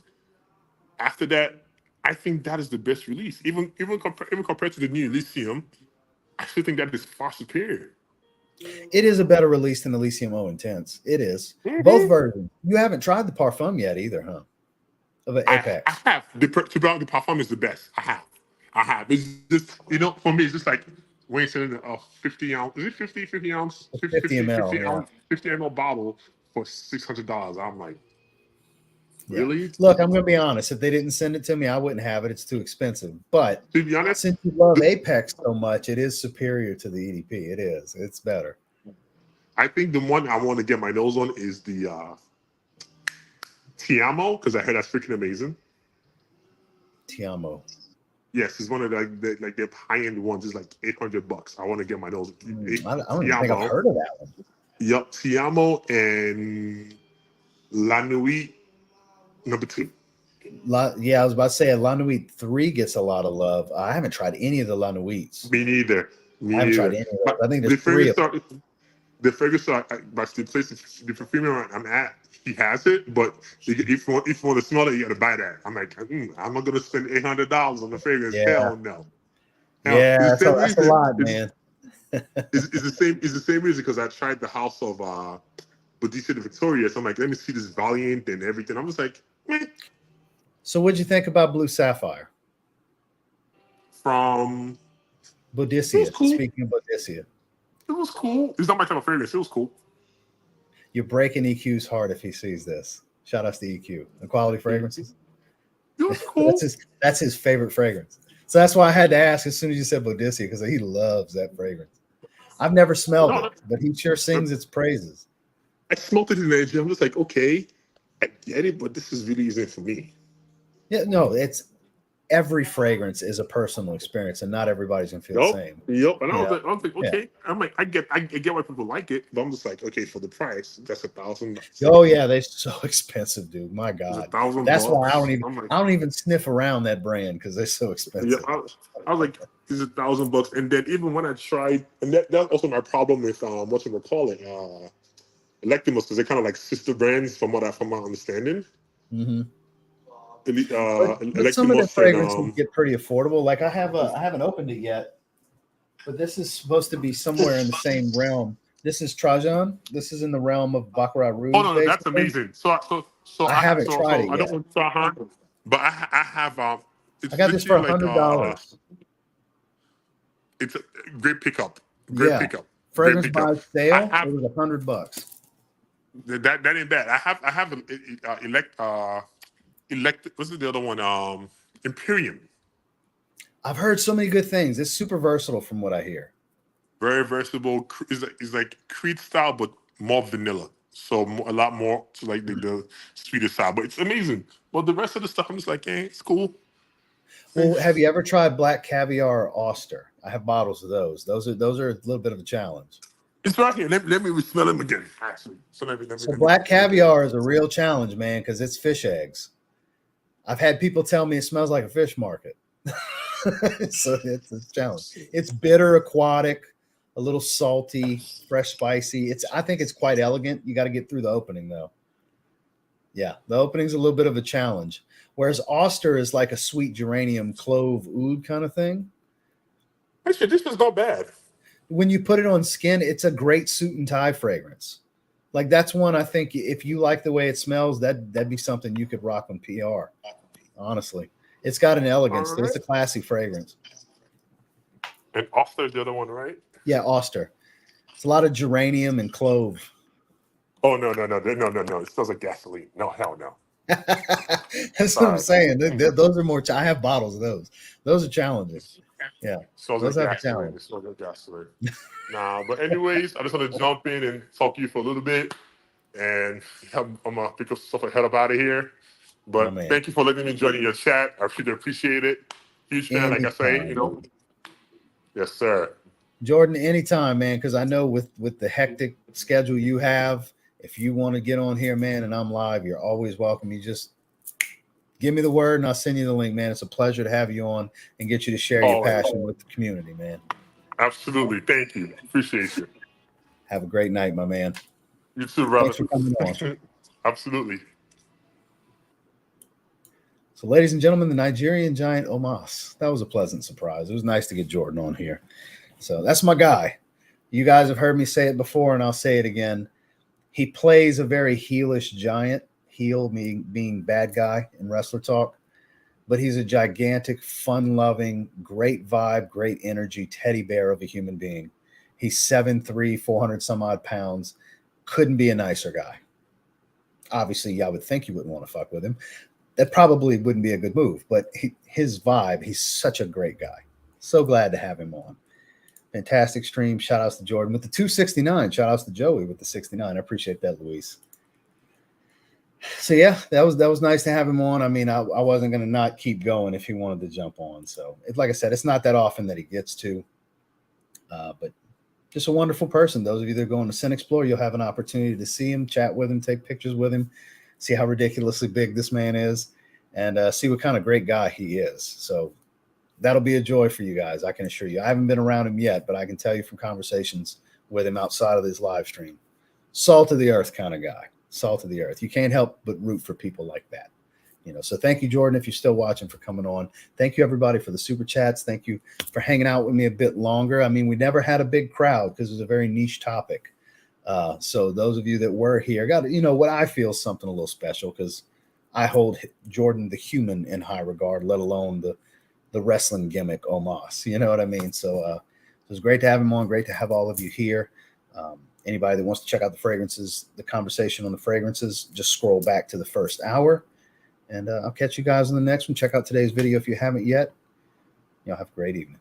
after that, I think that is the best release. Even compared to the new Elysium, I still think that is far superior. It is a better release than Elysium O Intense. It is. Both versions. You haven't tried the Parfum yet either, huh? Of an I Apex. have to be honest, the Parfum is the best. I have. It's just for me, it's just like when you said a 50 ounce. Is it 50 ounce? 50, 50 ml, yeah. ounce 50 ml bottle for $600. I'm like, Yeah. really? Look, I'm going to be honest. If they didn't send it to me, I wouldn't have it. It's too expensive. But To be honest, since you love Apex so much, it is superior to the EDP. It is. It's better. I think the one I want to get my nose on is the Tiamo, because I heard that's freaking amazing. Tiamo. Yes, it's one of the high end ones. It's like $800. I want to get my nose. I don't even think I've heard of that one. Yup, Tiamo and La Nuit #2. Yeah, I was about to say La Nuit 3 gets a lot of love. I haven't tried any of the La Nuits. Me neither. I haven't tried any of those. I think there's 3 of them. The fragrance store, but the place, the perfume I'm at, he has it. But if you want to smell it, you got to buy that. I'm like, I'm not gonna spend $800 on the fragrance. Yeah. Hell no. Yeah, that's a lot, man. It's the same reason because I tried the house of Boutiques de Victoria. So I'm like, let me see this Valiant and everything. I'm just like, meh. So what'd you think about Blue Sapphire? From Boudicca. Cool. Speaking of Boudicca. It was cool. It's not my kind of fragrance. It was cool. You're breaking EQ's heart if he sees this. Shout out to EQ. The quality fragrances. It was cool. that's his favorite fragrance. So that's why I had to ask as soon as you said Boudicca, because he loves that fragrance. I've never smelled it, but he sure sings its praises. I smelled it in Nigeria. I'm just like, okay, I get it, but this is really isn't for me. Yeah, no, it's every fragrance is a personal experience, and not everybody's gonna feel the same. Yep. And I was like, okay. Yeah. I'm like, I get why people like it, but I'm just like, okay, for the price, that's $1,000. Oh yeah, they're so expensive, dude. My God, that's why I don't even sniff around that brand because they're so expensive. Yeah, I was like, this is $1,000, and then even when I tried, and that's also my problem with what you call it, Electimos, because they're kind of like sister brands from my understanding. Mm-hmm. But some of the fragrances get pretty affordable. Like I haven't opened it yet, but this is supposed to be somewhere in the same realm. This is Trajan. This is in the realm of Baccarat Rouge. Oh no, that's amazing. So I haven't tried it yet. I don't want to try, but I have I got this for $100. It's a great pickup. Fragrance by sale. It was $100. That ain't bad. I have an what's the other one? Imperium. I've heard so many good things. It's super versatile from what I hear. Very versatile. It's like Creed style, but more vanilla. So a lot more to like the sweeter side. But it's amazing. Well, the rest of the stuff, I'm just like, it's cool. Well, have you ever tried Black Caviar or Oster? I have bottles of those. Those are a little bit of a challenge. It's right here. Let me smell them again. Actually, so Black Caviar is a real challenge, man, because it's fish eggs. I've had people tell me it smells like a fish market. So it's a challenge. It's bitter, aquatic, a little salty, fresh, spicy. I think it's quite elegant. You got to get through the opening though. Yeah, the opening's a little bit of a challenge. Whereas Oster is like a sweet geranium clove oud kind of thing. Actually, this was not bad. When you put it on skin, it's a great suit and tie fragrance. Like that's one I think if you like the way it smells, that'd be something you could rock on PR. Honestly, it's got an elegance. Right. It's a classy fragrance. And Oster is the other one, right? Yeah, Oster. It's a lot of geranium and clove. Oh no! It smells like gasoline. No, hell no. That's what I'm saying. Those are more. I have bottles of those. Those are challenges. Yeah, those are gasoline. Nah, but anyways, I just want to jump in and talk to you for a little bit, and I'm gonna pick up stuff and head up out of here. But thank you for letting me join in your chat. I really appreciate it. Huge fan, like I say, Yes, sir. Jordan, anytime, man, because I know with the hectic schedule you have, if you want to get on here, man, and I'm live, you're always welcome. You just give me the word and I'll send you the link, man. It's a pleasure to have you on and get you to share your passion with the community, man. Absolutely. Thank you. Appreciate you. Have a great night, my man. You too, brother. Thanks for coming on. Absolutely. So, ladies and gentlemen, the Nigerian Giant Omos. That was a pleasant surprise. It was nice to get Jordan on here. So that's my guy. You guys have heard me say it before, and I'll say it again. He plays a very heelish giant, heel being bad guy in wrestler talk, but he's a gigantic, fun-loving, great vibe, great energy teddy bear of a human being. He's 7'3", 400 some odd pounds. Couldn't be a nicer guy. Obviously, I would think you wouldn't want to fuck with him. That probably wouldn't be a good move, but his vibe, he's such a great guy. So glad to have him on. Fantastic stream. Shout outs to Jordan with the 269. Shout outs to Joey with the 69. I appreciate that, Luis. So yeah, that was nice to have him on. I mean, I wasn't going to not keep going if he wanted to jump on. So like I said, it's not that often that he gets to, but just a wonderful person. Those of you that are going to SCENTual, you'll have an opportunity to see him, chat with him, take pictures with him, see how ridiculously big this man is, and see what kind of great guy he is. So that'll be a joy for you guys, I can assure you. I haven't been around him yet, but I can tell you from conversations with him outside of this live stream, salt of the earth kind of guy, salt of the earth. You can't help but root for people like that. So thank you, Jordan, if you're still watching, for coming on. Thank you, everybody, for the super chats. Thank you for hanging out with me a bit longer. I mean, we never had a big crowd because it was a very niche topic. So those of you that were here got, what I feel something a little special, because I hold Jordan the human in high regard, let alone the wrestling gimmick Omos. You know what I mean? So it was great to have him on. Great to have all of you here. Anybody that wants to check out the fragrances, the conversation on the fragrances, just scroll back to the first hour. And I'll catch you guys in the next one. Check out today's video if you haven't yet. Y'all have a great evening.